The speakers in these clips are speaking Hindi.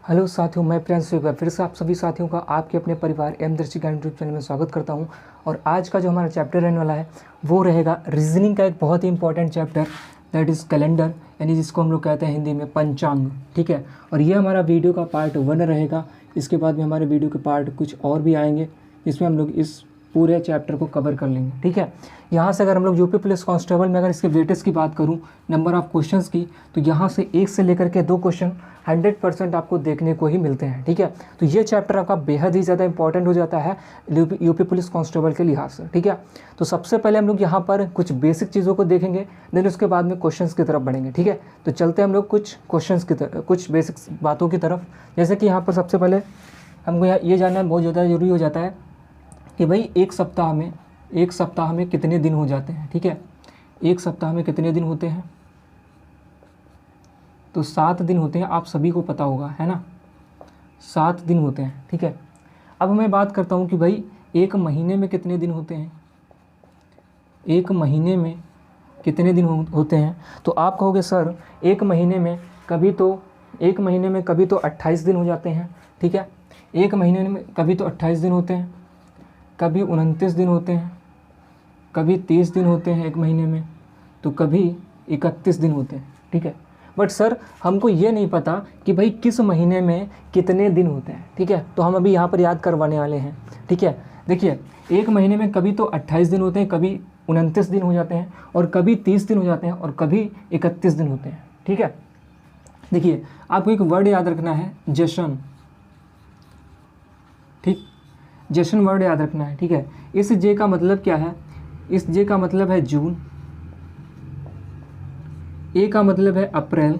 हेलो साथियों, मैं प्रियांशु फिर से आप सभी साथियों का आपके अपने परिवार एम दर्शी ज्ञान यूट्यूब चैनल में स्वागत करता हूं। और आज का जो हमारा चैप्टर रहने वाला है वो रहेगा रीजनिंग का एक बहुत ही important chapter, that is calendar, यानी जिसको हम लोग कहते हैं हिंदी में पंचांग। ठीक है, और ये हमारा वीडियो का पार्ट 1 रहेगा। इसके बाद में हमारे वीडियो के पार्ट कुछ और भी आएंगे जिसमें हम लोग इस पूरे चैप्टर को कवर कर लेंगे। ठीक है, यहाँ से अगर हम लोग यूपी पुलिस कांस्टेबल में अगर इसके वेटेज की बात करूँ, नंबर ऑफ क्वेश्चंस की, तो यहाँ से 1 से लेकर के 2 क्वेश्चन 100% आपको देखने को ही मिलते हैं। ठीक है, तो ये चैप्टर आपका बेहद ही ज़्यादा इंपॉर्टेंट हो जाता है यूपी पुलिस कांस्टेबल के लिहाज से। ठीक है, तो सबसे पहले हम लोग यहाँ पर कुछ बेसिक चीज़ों को देखेंगे, देन उसके बाद में क्वेश्चंस की तरफ बढ़ेंगे। ठीक है, तो चलते हैं हम लोग कुछ क्वेश्चंस की तरफ, कुछ बेसिक बातों की तरफ। जैसे कि यहाँ पर सबसे पहले हमको ये जानना बहुत ज़्यादा ज़रूरी हो जाता है कि भाई एक सप्ताह में कितने दिन हो जाते हैं। ठीक है, एक सप्ताह में कितने दिन होते हैं? तो 7 दिन होते हैं, आप सभी को पता होगा, है ना, 7 दिन होते हैं। ठीक है, अब मैं बात करता हूँ कि भाई एक महीने में कितने दिन होते हैं, एक महीने में कितने दिन होते हैं? तो आप कहोगे सर एक महीने में कभी तो 28 दिन हो जाते हैं। ठीक है, एक महीने में कभी तो 28 दिन होते हैं, कभी 29 दिन होते हैं, कभी 30 दिन होते हैं एक महीने में, तो कभी 31 दिन होते हैं। ठीक है, बट सर हमको ये नहीं पता कि भाई किस महीने में कितने दिन होते हैं। ठीक है, तो हम अभी यहाँ पर याद करवाने वाले हैं। ठीक है, देखिए एक महीने में कभी तो 28 दिन होते हैं, कभी 29 दिन हो जाते हैं, और कभी 30 दिन हो जाते हैं, और कभी 31 दिन होते हैं। ठीक है, देखिए आपको एक वर्ड याद रखना है, जश्न। ठीक, जश्न वर्ड याद रखना है। ठीक है, इस जे का मतलब क्या है? इस जे का मतलब है जून, ए का मतलब है अप्रैल,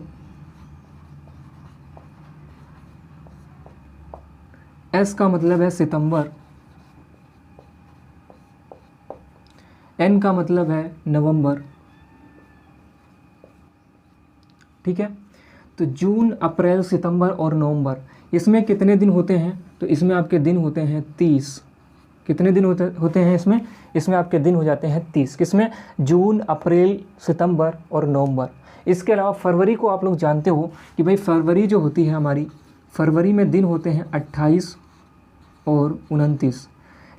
एस का मतलब है सितंबर, एन का मतलब है नवंबर। ठीक है, तो जून, अप्रैल, सितंबर और नवंबर, इसमें कितने दिन होते हैं? तो इसमें आपके दिन होते हैं 30। कितने दिन होते हैं इसमें आपके दिन हो जाते हैं 30। किसमें? जून, अप्रैल, सितंबर और नवंबर। इसके अलावा फरवरी को आप लोग जानते हो कि भाई फरवरी जो होती है हमारी, फरवरी में दिन होते हैं 28 और 29।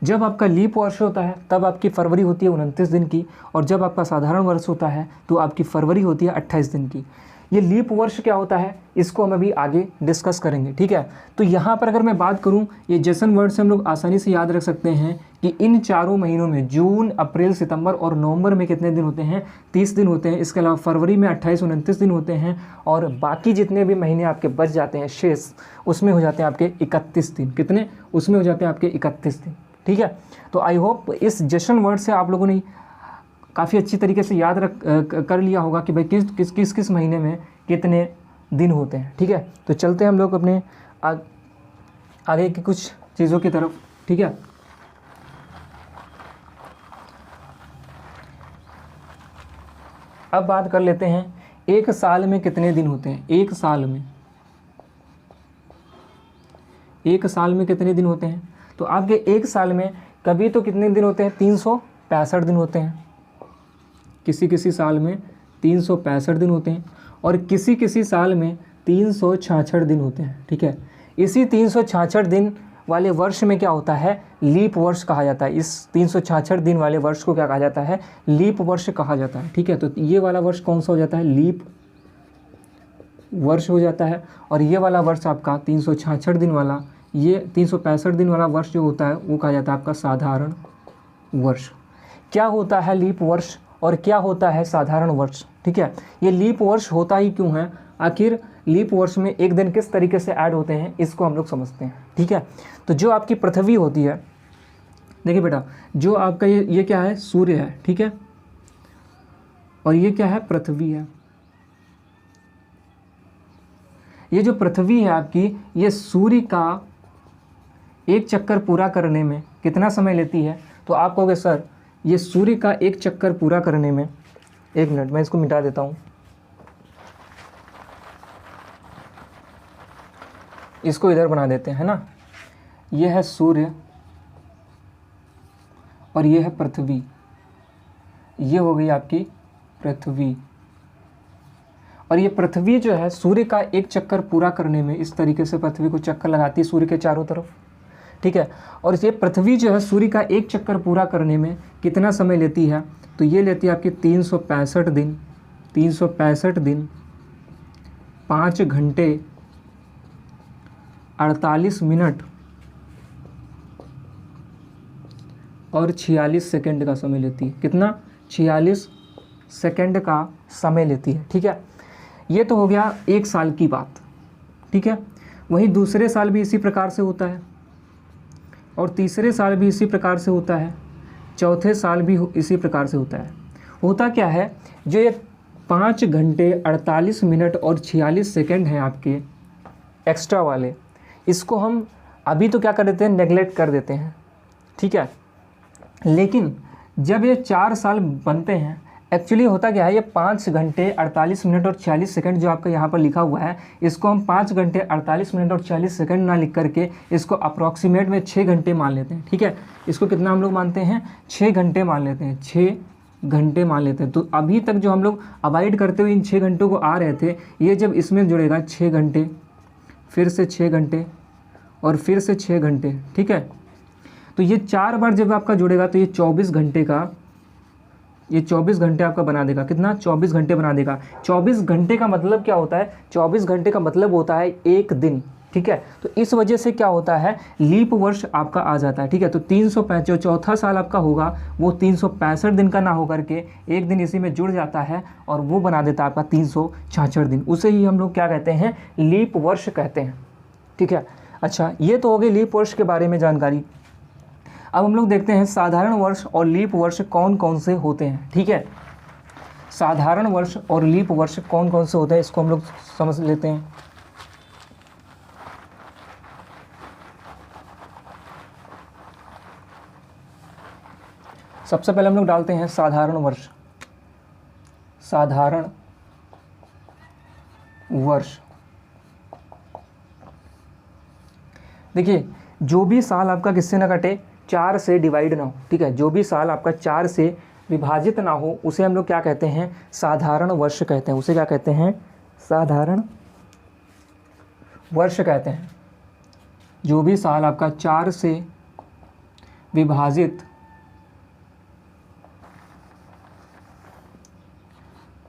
जब आपका लीप वर्ष होता है तब आपकी फरवरी होती है 29 दिन की, और जब आपका साधारण वर्ष होता है तो आपकी फरवरी होती है 28 दिन की। ये लीप वर्ष क्या होता है इसको हम अभी आगे डिस्कस करेंगे। ठीक है, तो यहाँ पर अगर मैं बात करूँ, ये जैसन वर्ड से हम लोग आसानी से याद रख सकते हैं कि इन चारों महीनों में जून, अप्रैल, सितंबर और नवंबर में कितने दिन होते हैं? 30 दिन होते हैं। इसके अलावा फरवरी में 28-29 दिन होते हैं, और बाकी जितने भी महीने आपके बच जाते हैं शेष, उसमें हो जाते हैं आपके 31 दिन। कितने? उसमें हो जाते हैं आपके 31 दिन। ठीक है, तो आई होप इस जश्न वर्ड से आप लोगों ने काफ़ी अच्छी तरीके से याद कर लिया होगा कि भाई किस महीने में कितने दिन होते हैं। ठीक है, तो चलते हैं हम लोग अपने आगे की कुछ चीज़ों की तरफ। ठीक है, अब बात कर लेते हैं एक साल में कितने दिन होते हैं। एक साल में कितने दिन होते हैं? तो आपके एक साल में कभी तो कितने दिन होते हैं? 365 दिन होते हैं। किसी साल में 365 दिन होते हैं, और किसी साल में 366 दिन होते हैं। ठीक है, इसी 366 दिन वाले वर्ष में क्या होता है? लीप वर्ष कहा जाता है। इस 366 दिन वाले वर्ष को क्या कहा जाता है? लीप वर्ष कहा जाता है। ठीक है, तो ये वाला वर्ष कौन सा हो जाता है? लीप वर्ष हो जाता है। और ये वाला वर्ष आपका 366 दिन वाला, ये 365 दिन वाला वर्ष जो होता है वो कहा जाता है आपका साधारण वर्ष। क्या होता है लीप वर्ष और क्या होता है साधारण वर्ष? ठीक है, ये लीप वर्ष होता ही क्यों है? आखिर लीप वर्ष में एक दिन किस तरीके से ऐड होते हैं इसको हम लोग समझते हैं। ठीक है, तो जो आपकी पृथ्वी होती है, देखिए बेटा, जो आपका ये क्या है? सूर्य है। ठीक है, और ये क्या है? पृथ्वी है। ये जो पृथ्वी है आपकी, ये सूर्य का एक चक्कर पूरा करने में कितना समय लेती है? तो आप कहोगे सर ये सूर्य का एक चक्कर पूरा करने में, एक मिनट मैं इसको मिटा देता हूँ, इसको इधर बना देते हैं, है ना। ये है सूर्य और ये है पृथ्वी, ये हो गई आपकी पृथ्वी। और ये पृथ्वी जो है सूर्य का एक चक्कर पूरा करने में इस तरीके से पृथ्वी को चक्कर लगाती है सूर्य के चारों तरफ, ठीक है। और ये पृथ्वी जो है सूर्य का एक चक्कर पूरा करने में कितना समय लेती है, तो ये लेती है आपकी 365 दिन, 365 दिन 5 घंटे 48 मिनट और 46 सेकंड का समय लेती है। कितना? 46 सेकंड का समय लेती है, ठीक है। ये तो हो गया एक साल की बात, ठीक है। वहीं दूसरे साल भी इसी प्रकार से होता है और तीसरे साल भी इसी प्रकार से होता है, चौथे साल भी इसी प्रकार से होता है। होता क्या है, जो ये 5 घंटे 48 मिनट और 46 सेकंड हैं आपके एक्स्ट्रा वाले, इसको हम अभी तो क्या कर देते हैं, नेगलेक्ट कर देते हैं, ठीक है। लेकिन जब ये 4 साल बनते हैं, एक्चुअली होता क्या है, ये 5 घंटे 48 मिनट और 46 सेकंड जो आपका यहाँ पर लिखा हुआ है, इसको हम 5 घंटे 48 मिनट और 46 सेकंड ना लिख करके इसको अप्रॉक्सीमेट में 6 घंटे मान लेते हैं, ठीक है। इसको कितना हम लोग मानते हैं, 6 घंटे मान लेते हैं, 6 घंटे मान लेते हैं। तो अभी तक जो हम लोग अवॉइड करते हुए इन 6 घंटों को आ रहे थे, ये जब इसमें जुड़ेगा 6 घंटे, फिर से 6 घंटे और फिर से 6 घंटे, ठीक है। तो ये 4 बार जब आपका जुड़ेगा तो ये 24 घंटे का, ये 24 घंटे आपका बना देगा। कितना? 24 घंटे बना देगा। 24 घंटे का मतलब क्या होता है, 24 घंटे का मतलब होता है एक दिन, ठीक है। तो इस वजह से क्या होता है, लीप वर्ष आपका आ जाता है, ठीक है। तो 365 जो चौथा साल आपका होगा वो 365 दिन का ना होकर के एक दिन इसी में जुड़ जाता है और वो बना देता है आपका 366 दिन। उसे ही हम लोग क्या कहते हैं, लीप वर्ष कहते हैं, ठीक है। अच्छा, ये तो हो गई लीप वर्ष के बारे में जानकारी। अब हम लोग देखते हैं साधारण वर्ष और लीप वर्ष कौन कौन से होते हैं, ठीक है। साधारण वर्ष और लीप वर्ष कौन कौन से होते हैं, इसको हम लोग समझ लेते हैं। सबसे पहले हम लोग डालते हैं साधारण वर्ष। साधारण वर्ष, देखिए जो भी साल आपका किससे ना कटे, 4 से डिवाइड ना हो, ठीक है। जो भी साल आपका 4 से विभाजित ना हो उसे हम लोग क्या कहते हैं, साधारण वर्ष कहते हैं। उसे क्या कहते हैं, साधारण वर्ष कहते हैं। जो भी साल आपका 4 से विभाजित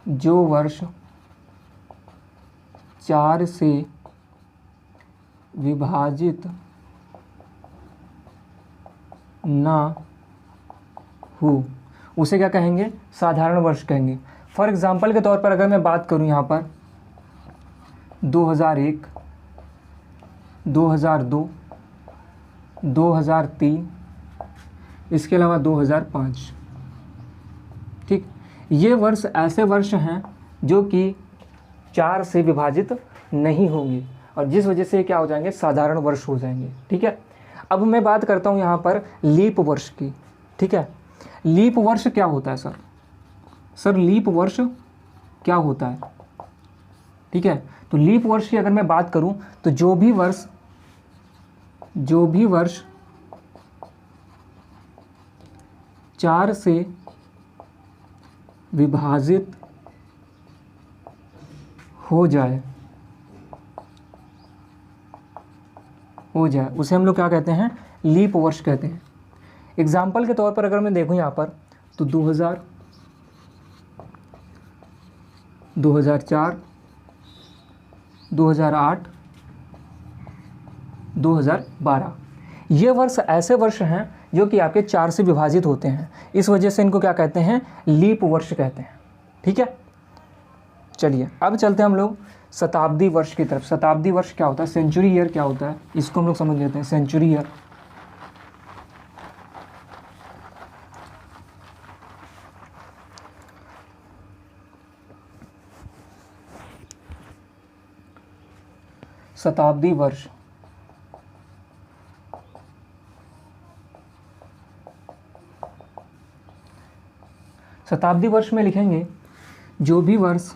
जो वर्ष 4 से विभाजित ना हो उसे क्या कहेंगे, साधारण वर्ष कहेंगे। फॉर एग्जांपल के तौर पर अगर मैं बात करूं यहाँ पर 2001, 2002, 2003, इसके अलावा 2005, ठीक। ये वर्ष ऐसे वर्ष हैं जो कि 4 से विभाजित नहीं होंगे और जिस वजह से क्या हो जाएंगे, साधारण वर्ष हो जाएंगे, ठीक है। अब मैं बात करता हूँ यहाँ पर लीप वर्ष की, ठीक है। लीप वर्ष क्या होता है सर लीप वर्ष क्या होता है, ठीक है। तो लीप वर्ष की अगर मैं बात करूँ तो जो भी वर्ष 4 से विभाजित हो जाए उसे हम लोग क्या कहते हैं, लीप वर्ष कहते हैं। एग्जाम्पल के तौर पर अगर मैं देखूं यहाँ पर तो 2000, 2004, 2008, 2012, ये वर्ष ऐसे वर्ष हैं जो कि आपके 4 से विभाजित होते हैं। इस वजह से इनको क्या कहते हैं, लीप वर्ष कहते हैं, ठीक है। चलिए अब चलते हैं हम लोग शताब्दी वर्ष की तरफ। शताब्दी वर्ष क्या होता है, सेंचुरी ईयर क्या होता है, इसको हम लोग समझ लेते हैं। सेंचुरी ईयर, शताब्दी वर्ष, शताब्दी वर्ष में लिखेंगे जो भी वर्ष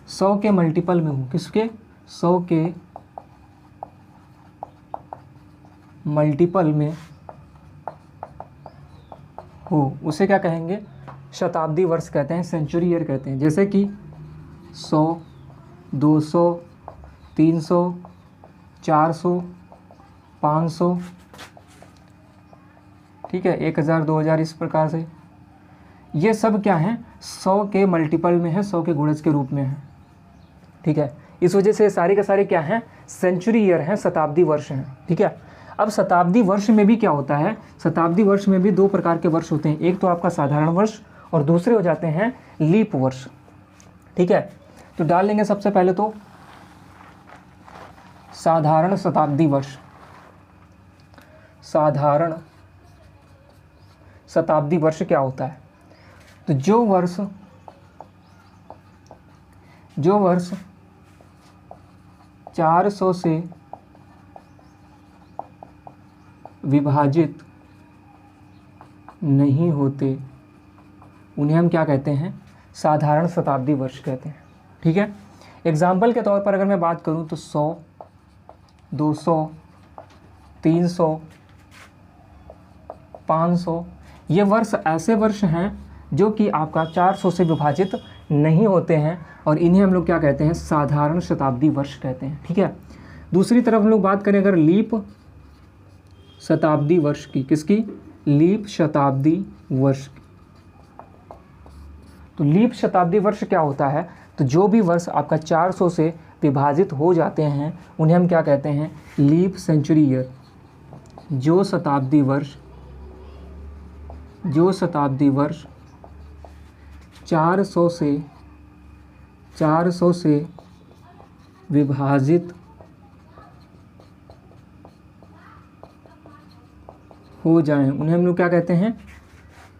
100 के मल्टीपल में हो। किसके, 100 के मल्टीपल में हो उसे क्या कहेंगे, शताब्दी वर्ष कहते हैं, सेंचुरी ईयर कहते हैं। जैसे कि 100, 200, 300, 400, 500, ठीक है, 1000, 2000, इस प्रकार से ये सब क्या हैं, 100 के मल्टीपल में है, 100 के गुणज के रूप में है, ठीक है। इस वजह से सारे के सारे क्या हैं, सेंचुरी ईयर हैं, शताब्दी वर्ष हैं, ठीक है। अब शताब्दी वर्ष में भी क्या होता है, शताब्दी वर्ष में भी दो प्रकार के वर्ष होते हैं, एक तो आपका साधारण वर्ष और दूसरे हो जाते हैं लीप वर्ष, ठीक है। तो डाल लेंगे सबसे पहले तो साधारण शताब्दी वर्ष। साधारण शताब्दी वर्ष क्या होता है, तो जो वर्ष 400 से विभाजित नहीं होते उन्हें हम क्या कहते हैं, साधारण शताब्दी वर्ष कहते हैं, ठीक है। एग्जाम्पल के तौर पर अगर मैं बात करूं तो 100, 200, 300, 500 ये वर्ष ऐसे वर्ष हैं जो कि आपका 400 से विभाजित नहीं होते हैं और इन्हें हम लोग क्या कहते हैं, साधारण शताब्दी वर्ष कहते हैं, ठीक है। दूसरी तरफ हम लोग बात करें अगर लीप शताब्दी वर्ष की, किसकी, लीप शताब्दी वर्ष की। तो लीप शताब्दी वर्ष क्या होता है, तो जो भी वर्ष आपका 400 से विभाजित हो जाते हैं उन्हें हम क्या कहते हैं, लीप सेंचुरी ईयर। जो शताब्दी वर्ष 400 से विभाजित हो जाएं उन्हें हम लोग क्या कहते हैं,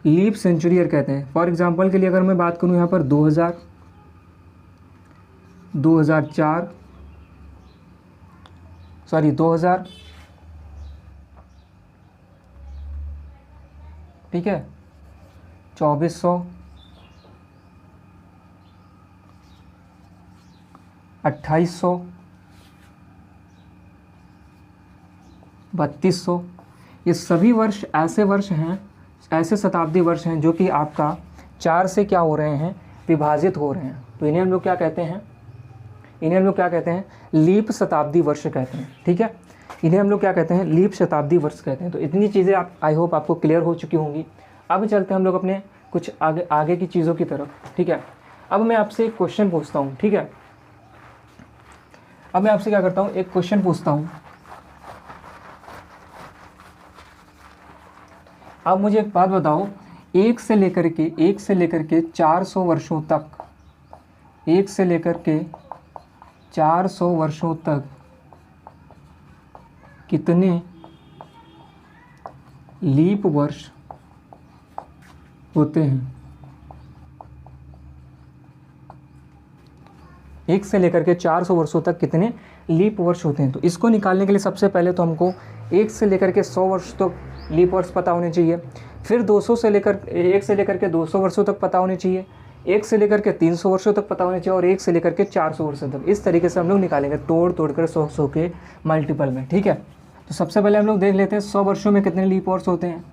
लीप सेंचुरी ईयर कहते हैं। फॉर एग्जांपल के लिए अगर मैं बात करूं यहाँ पर 2000, 2004, 2000, ठीक है, 2400, 2800, 3200 ये सभी वर्ष ऐसे वर्ष हैं, ऐसे शताब्दी वर्ष हैं जो कि आपका 4 से क्या हो रहे हैं, विभाजित हो रहे हैं। तो इन्हें हम लोग क्या कहते हैं, लीप शताब्दी वर्ष कहते हैं, ठीक है। इन्हें हम लोग क्या कहते हैं, लीप शताब्दी वर्ष कहते हैं। तो इतनी चीज़ें आप आई होप आपको क्लियर हो चुकी होंगी। अब चलते हैं हम लोग अपने कुछ आगे की चीज़ों की तरफ, ठीक है। अब मैं आपसे एक क्वेश्चन पूछता हूँ, ठीक है। अब मैं आपसे क्या करता हूँ, एक क्वेश्चन पूछता हूँ। अब मुझे एक बात बताओ, 1 से लेकर के 400 वर्षों तक, 1 से लेकर के 400 वर्षों तक कितने लीप वर्ष होते हैं। 1 से लेकर के 400 वर्षों तक कितने लीप वर्ष होते हैं। तो इसको निकालने के लिए सबसे पहले तो हमको 1 से लेकर के 100 वर्ष तक लीप वर्ष पता होने चाहिए, फिर 1 से लेकर के 200 वर्षों तक पता होने चाहिए, 1 से लेकर के 300 वर्षों तक पता होने चाहिए और 1 से लेकर के 400 वर्षों तक। इस तरीके से हम लोग निकालेंगे तोड़ कर 100 के मल्टीपल में, ठीक है। तो सबसे पहले हम लोग देख लेते हैं 100 वर्षों में कितने लीप वर्ष होते हैं।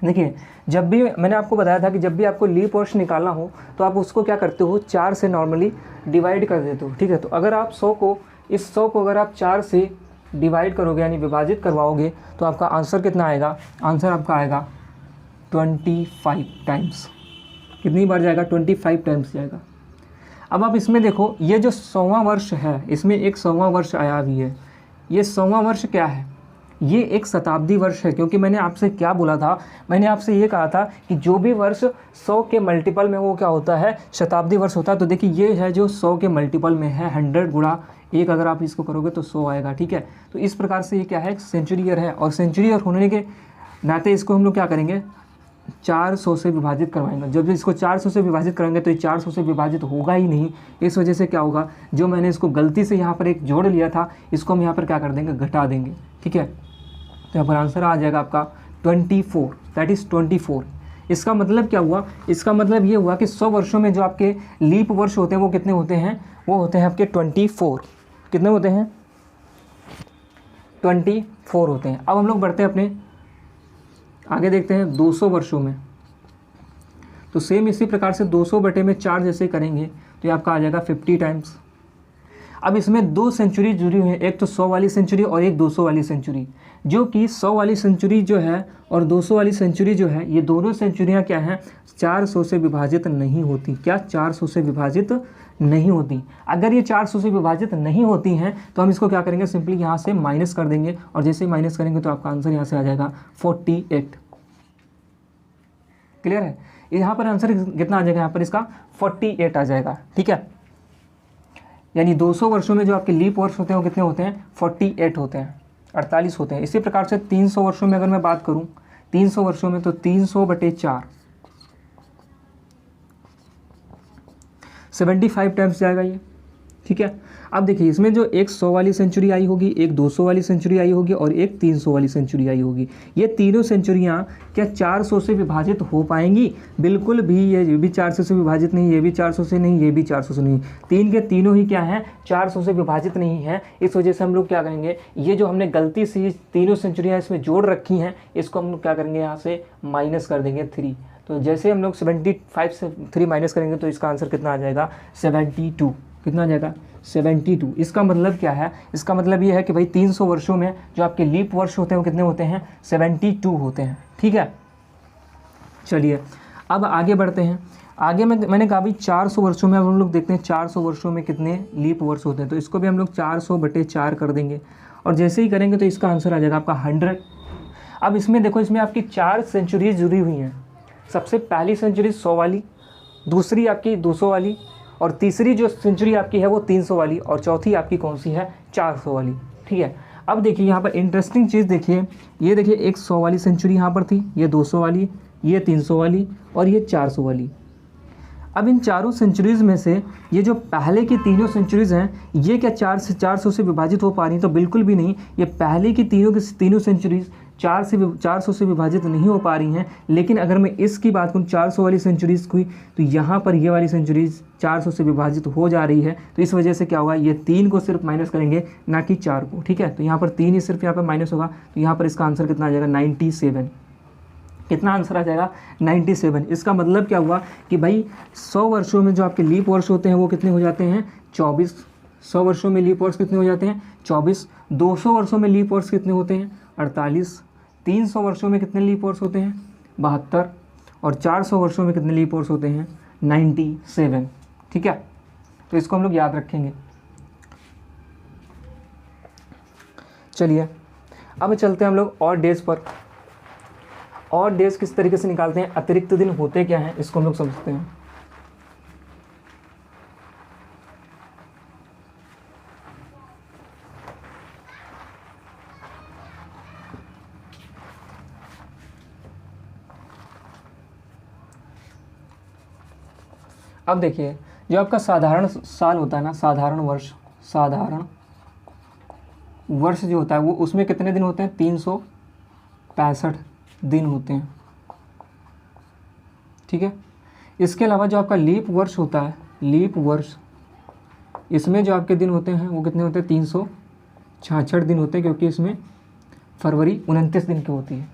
देखिए, जब भी मैंने आपको बताया था कि जब भी आपको लीप वर्ष निकालना हो तो आप उसको क्या करते हो, 4 से नॉर्मली डिवाइड कर देते हो, ठीक है। तो अगर आप 100 को अगर आप 4 से डिवाइड करोगे यानी विभाजित करवाओगे तो आपका आंसर कितना आएगा, आंसर आपका आएगा 25 टाइम्स। कितनी बार जाएगा, 25 टाइम्स जाएगा। अब आप इसमें देखो, ये जो 100वां वर्ष है, इसमें एक 100वां वर्ष आया भी है। ये 100वां वर्ष क्या है, ये एक शताब्दी वर्ष है। क्योंकि मैंने आपसे क्या बोला था, मैंने आपसे ये कहा था कि जो भी वर्ष 100 के मल्टीपल में वो क्या होता है, शताब्दी वर्ष होता है। तो देखिए, ये है जो 100 के मल्टीपल में है, 100 गुणा 1 अगर आप इसको करोगे तो 100 आएगा, ठीक है। तो इस प्रकार से ये क्या है, सेंचुरी ईयर है। और सेंचुरी ईयर होने के नाते इसको हम लोग क्या करेंगे, 400 से विभाजित करवाएंगे। जब इसको 400 से विभाजित करेंगे तो ये 400 से विभाजित होगा ही नहीं। इस वजह से क्या होगा, जो मैंने इसको गलती से यहाँ पर एक जोड़ लिया था, इसको हम यहाँ पर क्या कर देंगे, घटा देंगे, ठीक है। तो यहाँ पर आंसर आ जाएगा आपका 24, दैट इज़ 24। इसका मतलब क्या हुआ, इसका मतलब ये हुआ कि 100 वर्षों में जो आपके लीप वर्ष होते हैं वो कितने होते हैं, वो होते हैं आपके 24। कितने होते हैं, 24 होते हैं। अब हम लोग बढ़ते हैं अपने आगे, देखते हैं 200 वर्षों में। तो सेम इसी प्रकार से 200/4 जैसे करेंगे तो ये आपका आ जाएगा 50 टाइम्स। अब इसमें 2 सेंचुरी जुड़ी हुई है, एक तो 100 वाली सेंचुरी और एक 200 वाली सेंचुरी, जो कि 100 वाली सेंचुरी जो है और 200 वाली सेंचुरी जो है, ये दोनों सेंचुरियाँ क्या हैं, 400 से विभाजित नहीं होती। क्या 400 से विभाजित नहीं होती। अगर ये 400 से विभाजित नहीं होती हैं तो हम इसको क्या करेंगे, सिंपली यहाँ से माइनस कर देंगे, और जैसे माइनस करेंगे तो आपका आंसर यहाँ से आ जाएगा 48। क्लियर है। यहाँ पर आंसर कितना आ जाएगा, यहाँ पर इसका 48 आ जाएगा। ठीक है, यानी 200 वर्षों में जो आपके लीप वर्ष होते हैं वो कितने होते हैं, 48 होते हैं, 48 होते हैं। इसी प्रकार से 300 वर्षों में अगर मैं बात करूं, 300 वर्षों में तो 300/4 75 टाइम्स जाएगा ये। ठीक है, अब देखिए इसमें जो एक 100 वाली सेंचुरी आई होगी, एक 200 वाली सेंचुरी आई होगी और एक 300 वाली सेंचुरी आई होगी। ये तीनों सेंचुरियाँ क्या 400 से विभाजित हो पाएंगी, बिल्कुल भी। ये भी 400 से विभाजित नहीं, ये भी 400 से नहीं, ये भी 400 से नहीं, तीन के तीनों ही क्या हैं, 400 से विभाजित नहीं है। इस वजह से हम लोग क्या करेंगे, ये जो हमने गलती से तीनों सेंचुरियाँ इसमें जोड़ रखी हैं, इसको हम लोग क्या करेंगे, यहाँ से माइनस कर देंगे 3। तो जैसे हम लोग 75 से 3 माइनस करेंगे तो इसका आंसर कितना आ जाएगा, 72। कितना आ जाएगा, 72। इसका मतलब क्या है, इसका मतलब ये है कि भाई 300 वर्षों में जो आपके लीप वर्ष होते हैं वो कितने होते हैं, 72 होते हैं। ठीक है, चलिए अब आगे बढ़ते हैं। आगे मैंने कहा भाई 400 वर्षों में, अब हम लोग देखते हैं 400 वर्षों में कितने लीप वर्ष होते हैं। तो इसको भी हम लोग 400/4 कर देंगे, और जैसे ही करेंगे तो इसका आंसर आ जाएगा आपका 100। अब इसमें देखो, इसमें आपकी 4 सेंचुरीज जुड़ी हुई हैं। सबसे पहली सेंचुरी 100 वाली, दूसरी आपकी 200 वाली, और तीसरी जो सेंचुरी आपकी है वो 300 वाली, और चौथी आपकी कौन सी है, 400 वाली। ठीक है, अब देखिए यहाँ पर इंटरेस्टिंग चीज़ देखिए, ये देखिए एक 100 वाली सेंचुरी यहाँ पर थी, ये 200 वाली, ये 300 वाली और ये 400 वाली। अब इन चारों सेंचुरीज़ में से ये जो पहले की तीनों सेंचुरीज़ हैं, ये क्या 400 से विभाजित हो पा रही? तो बिल्कुल भी नहीं। ये पहले की तीनों सेंचुरीज़ 400 से विभाजित नहीं हो पा रही हैं। लेकिन अगर मैं इसकी बात करूँ 400 वाली सेंचुरीज़ की, तो यहाँ पर ये वाली सेंचुरीज़ 400 से विभाजित हो जा रही है। तो इस वजह से क्या होगा, ये 3 को सिर्फ माइनस करेंगे, ना कि 4 को। ठीक है, तो यहाँ पर 3 ही सिर्फ यहाँ पर माइनस होगा, तो यहाँ पर इसका आंसर कितना आ जाएगा, 97। कितना आंसर आ जाएगा, 97। इसका मतलब क्या हुआ कि भाई 100 वर्षों में जो आपके लीप वर्ष होते हैं वो कितने हो जाते हैं, 24। 100 वर्षों में लीप वर्ष कितने हो जाते हैं, 24। 200 वर्षों में लीप वर्ष कितने होते हैं, 48। 300 वर्षों में कितने लीप वर्ष होते हैं, 72। और 400 वर्षों में कितने लीप वर्ष होते हैं, 97। ठीक है, तो इसको हम लोग याद रखेंगे। चलिए अब चलते हैं हम लोग और डेज पर। और डेज किस तरीके से निकालते हैं, अतिरिक्त दिन होते क्या हैं, इसको हम लोग समझते हैं। अब देखिए, जो आपका साधारण साल होता है ना, साधारण वर्ष जो होता है वो, उसमें कितने दिन होते हैं, 365 दिन होते हैं। ठीक है, इसके अलावा जो आपका लीप वर्ष होता है, लीप वर्ष, इसमें जो आपके दिन होते हैं वो कितने होते हैं, 366 दिन होते हैं, क्योंकि इसमें फरवरी 29 दिन की होती है।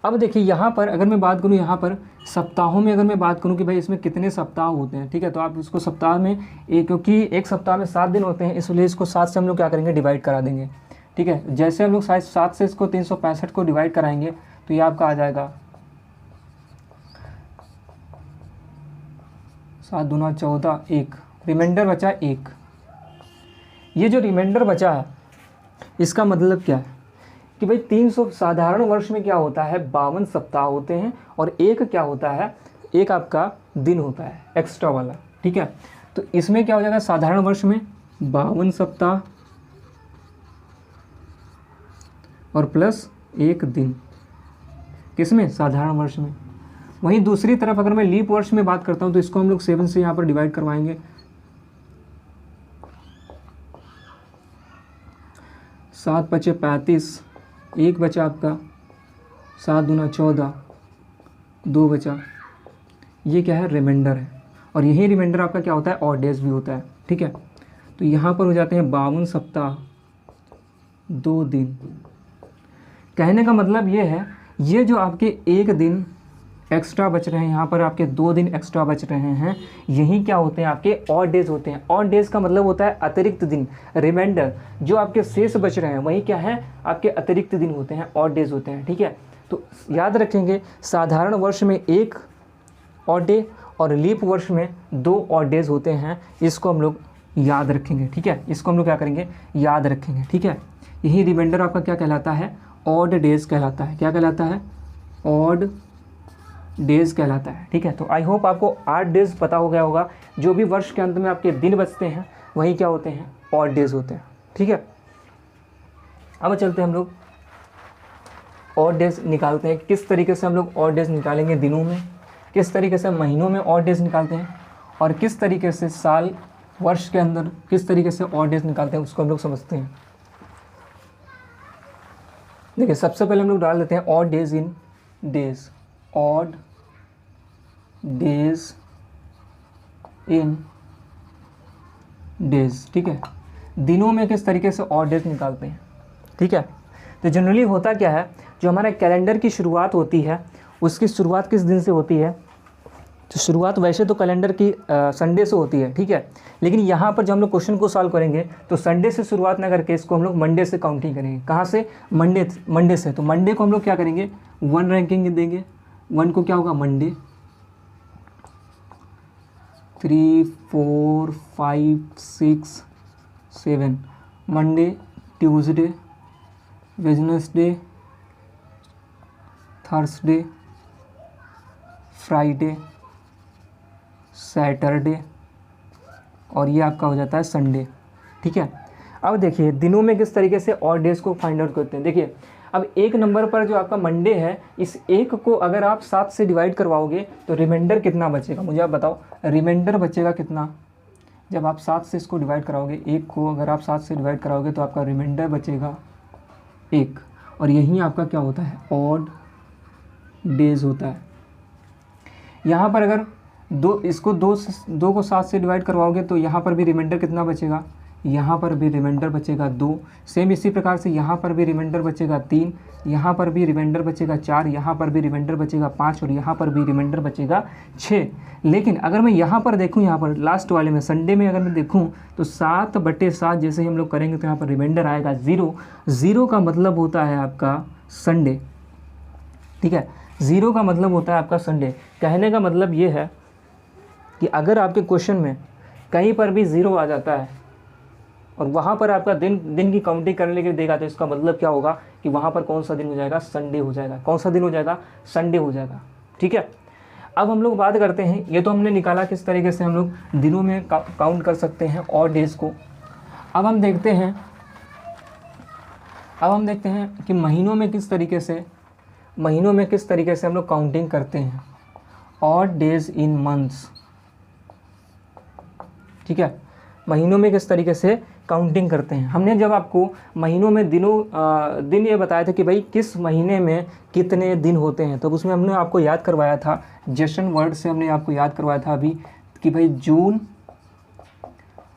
अब देखिए यहाँ पर अगर मैं बात करूँ, यहाँ पर सप्ताहों में अगर मैं बात करूँ कि भाई इसमें कितने सप्ताह होते हैं, ठीक है, तो आप इसको सप्ताह में क्योंकि एक सप्ताह में 7 दिन होते हैं, इसलिए इसको 7 से हम लोग क्या करेंगे, डिवाइड करा देंगे। ठीक है, जैसे हम लोग 7 से इसको 365 को डिवाइड कराएंगे तो ये आपका आ जाएगा 7 दूना 14, 1 रिमाइंडर बचा 1। ये जो रिमाइंडर बचा है इसका मतलब क्या है कि भाई 300 साधारण वर्ष में क्या होता है, 52 सप्ताह होते हैं, और एक क्या होता है, एक आपका दिन होता है एक्स्ट्रा वाला। ठीक है, तो इसमें क्या हो जाएगा, साधारण वर्ष में 52 सप्ताह और प्लस 1 दिन, किसमें, साधारण वर्ष में। वहीं दूसरी तरफ अगर मैं लीप वर्ष में बात करता हूं तो इसको हम लोग 7 से यहाँ पर डिवाइड करवाएंगे। 7 बचे 35, 1 बचा आपका 7 दूना 14, 2 बचा, ये क्या है, रिमाइंडर है। और यही रिमाइंडर आपका क्या होता है, ऑड डेज भी होता है। ठीक है, तो यहाँ पर हो जाते हैं 52 सप्ताह 2 दिन। कहने का मतलब ये है, ये जो आपके एक दिन एक्स्ट्रा बच रहे हैं, यहाँ पर आपके 2 दिन एक्स्ट्रा बच रहे हैं, यही क्या होते हैं आपके ऑड डेज होते हैं। ऑड डेज का मतलब होता है अतिरिक्त दिन, रिमाइंडर जो आपके शेष बच रहे हैं वही क्या है आपके अतिरिक्त दिन होते हैं, ऑड डेज होते हैं। ठीक है, तो याद रखेंगे साधारण वर्ष में 1 ऑड डे और लीप वर्ष में 2 ऑड डेज होते हैं, इसको हम लोग याद रखेंगे। ठीक है, इसको हम लोग क्या करेंगे, याद रखेंगे। ठीक है, यही रिमाइंडर आपका क्या कहलाता है, ऑड डेज कहलाता है। क्या कहलाता है, ऑड डेज कहलाता है। ठीक है, तो आई होप आपको 8 डेज पता हो गया होगा। जो भी वर्ष के अंत में आपके दिन बचते हैं वही क्या होते हैं, ऑड डेज होते हैं। ठीक है, अब चलते हैं हम लोग ऑड डेज निकालते हैं। किस तरीके से हम लोग ऑड डेज निकालेंगे दिनों में, किस तरीके से महीनों में ऑड डेज निकालते हैं, और किस तरीके से साल वर्ष के अंदर किस तरीके से ऑड डेज निकालते हैं, उसको हम लोग समझते हैं। देखिए, सबसे पहले हम लोग डाल देते हैं odd days in days, odd days in days. ठीक है, दिनों में किस तरीके से ऑड डेज निकालते हैं। ठीक है, तो जनरली होता क्या है, जो हमारा कैलेंडर की शुरुआत होती है उसकी शुरुआत किस दिन से होती है, तो शुरुआत वैसे तो कैलेंडर की संडे से होती है। ठीक है, लेकिन यहाँ पर जब हम लोग क्वेश्चन को सॉल्व करेंगे तो संडे से शुरुआत ना करके इसको हम लोग मंडे से काउंटिंग करेंगे। कहाँ से, मंडे से। तो मंडे को हम लोग क्या करेंगे, 1 रैंकिंग देंगे। 1 को क्या होगा, Monday, 3 4 5 6 7 Monday, Tuesday, Wednesday, Thursday, Friday, Saturday, और ये आपका हो जाता है संडे। ठीक है, अब देखिए दिनों में किस तरीके से ऑड डेज को फाइंड आउट करते हैं। देखिए, अब 1 नंबर पर जो आपका मंडे है, इस 1 को अगर आप 7 से डिवाइड करवाओगे तो रिमाइंडर कितना बचेगा, मुझे आप बताओ, रिमाइंडर बचेगा कितना। जब आप 7 से इसको डिवाइड कराओगे, 1 को अगर आप 7 से डिवाइड कराओगे तो आपका रिमाइंडर बचेगा 1, और यही आपका क्या होता है, ऑड डेज होता है। यहाँ पर अगर इसको 2 को 7 से डिवाइड करवाओगे तो यहाँ पर भी रिमाइंडर कितना बचेगा, यहाँ पर भी रिमाइंडर बचेगा 2। सेम इसी प्रकार से यहाँ पर भी रिमाइंडर बचेगा 3, यहाँ पर भी रिमाइंडर बचेगा 4, यहाँ पर भी रिमाइंडर बचेगा 5, और यहाँ पर भी रिमाइंडर बचेगा 6। लेकिन अगर मैं यहाँ पर देखूँ, यहाँ पर लास्ट वाले में संडे में अगर मैं देखूँ तो 7/7 जैसे ही हम लोग करेंगे तो यहाँ पर रिमाइंडर आएगा 0। 0 का मतलब होता है आपका संडे। ठीक है, 0 का मतलब होता है आपका संडे। कहने का मतलब ये है कि अगर आपके क्वेश्चन में कहीं पर भी 0 आ जाता है और वहाँ पर आपका दिन की काउंटिंग करने के लिए देगा, तो इसका मतलब क्या होगा कि वहाँ पर कौन सा दिन हो जाएगा, संडे हो जाएगा। कौन सा दिन हो जाएगा, संडे हो जाएगा। ठीक है, अब हम लोग बात करते हैं, ये तो हमने निकाला किस तरीके से हम लोग दिनों में काउंट कर सकते हैं ऑड डेज को। अब हम देखते हैं कि महीनों में किस तरीके से हम लोग काउंटिंग करते हैं, ऑड डेज इन मंथ्स। ठीक है, महीनों में किस तरीके से काउंटिंग करते हैं। हमने जब आपको महीनों में दिन ये बताया था कि भाई किस महीने में कितने दिन होते हैं, तो उसमें हमने आपको याद करवाया था, जेसन वर्ड से हमने आपको याद करवाया था अभी कि भाई जून,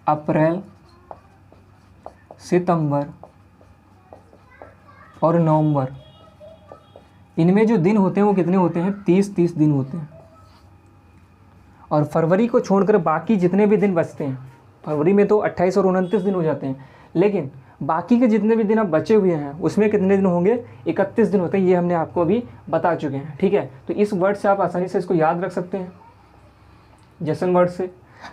अप्रैल, सितंबर और नवंबर, इनमें जो दिन होते हैं वो कितने होते हैं, 30 दिन होते हैं। और फरवरी को छोड़कर बाकी जितने भी दिन बचते हैं, फरवरी में तो 28 और 29 दिन हो जाते हैं, लेकिन बाकी के जितने भी दिन अब बचे हुए हैं उसमें कितने दिन होंगे, 31 दिन होते हैं। ये हमने आपको अभी बता चुके हैं। ठीक है, तो इस वर्ड से आप आसानी से इसको याद रख सकते हैं, जेसन वर्ड से।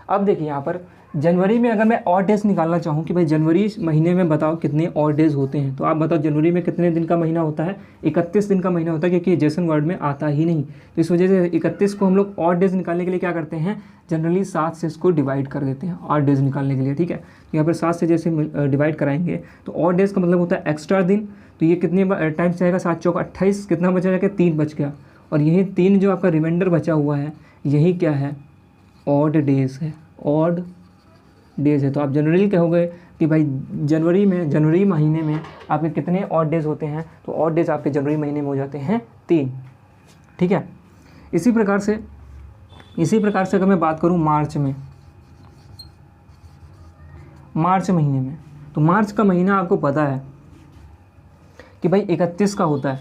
अब देखिए यहाँ पर जनवरी में अगर मैं ऑड डेज निकालना चाहूँ कि भाई जनवरी महीने में बताओ कितने ऑड डेज होते हैं, तो आप बताओ जनवरी में कितने दिन का महीना होता है, 31 दिन का महीना होता है, क्योंकि जेसन वर्ड में आता ही नहीं। तो इस वजह से 31 को हम लोग ऑड डेज निकालने के लिए क्या करते हैं, जनरली 7 से इसको डिवाइड कर देते हैं ऑड डेज निकालने के लिए। ठीक है, तो यहाँ पर 7 से जैसे डिवाइड कराएंगे तो ऑड डेज का मतलब होता है एक्स्ट्रा दिन। तो ये कितने टाइम्स जाएगा, 7 चौक 28, कितना बचा जाएगा, 3 बच गया। और यही 3 जो आपका रिमाइंडर बचा हुआ है यही क्या है, ऑड डेज है, ऑड डेज है। तो आप जनरली कहोगे कि भाई जनवरी महीने में आपके कितने ऑड डेज होते हैं, तो ऑड डेज आपके जनवरी महीने में हो जाते हैं 3। ठीक है, इसी प्रकार से अगर मैं बात करूं मार्च महीने में, तो मार्च का महीना आपको पता है कि भाई 31 का होता है।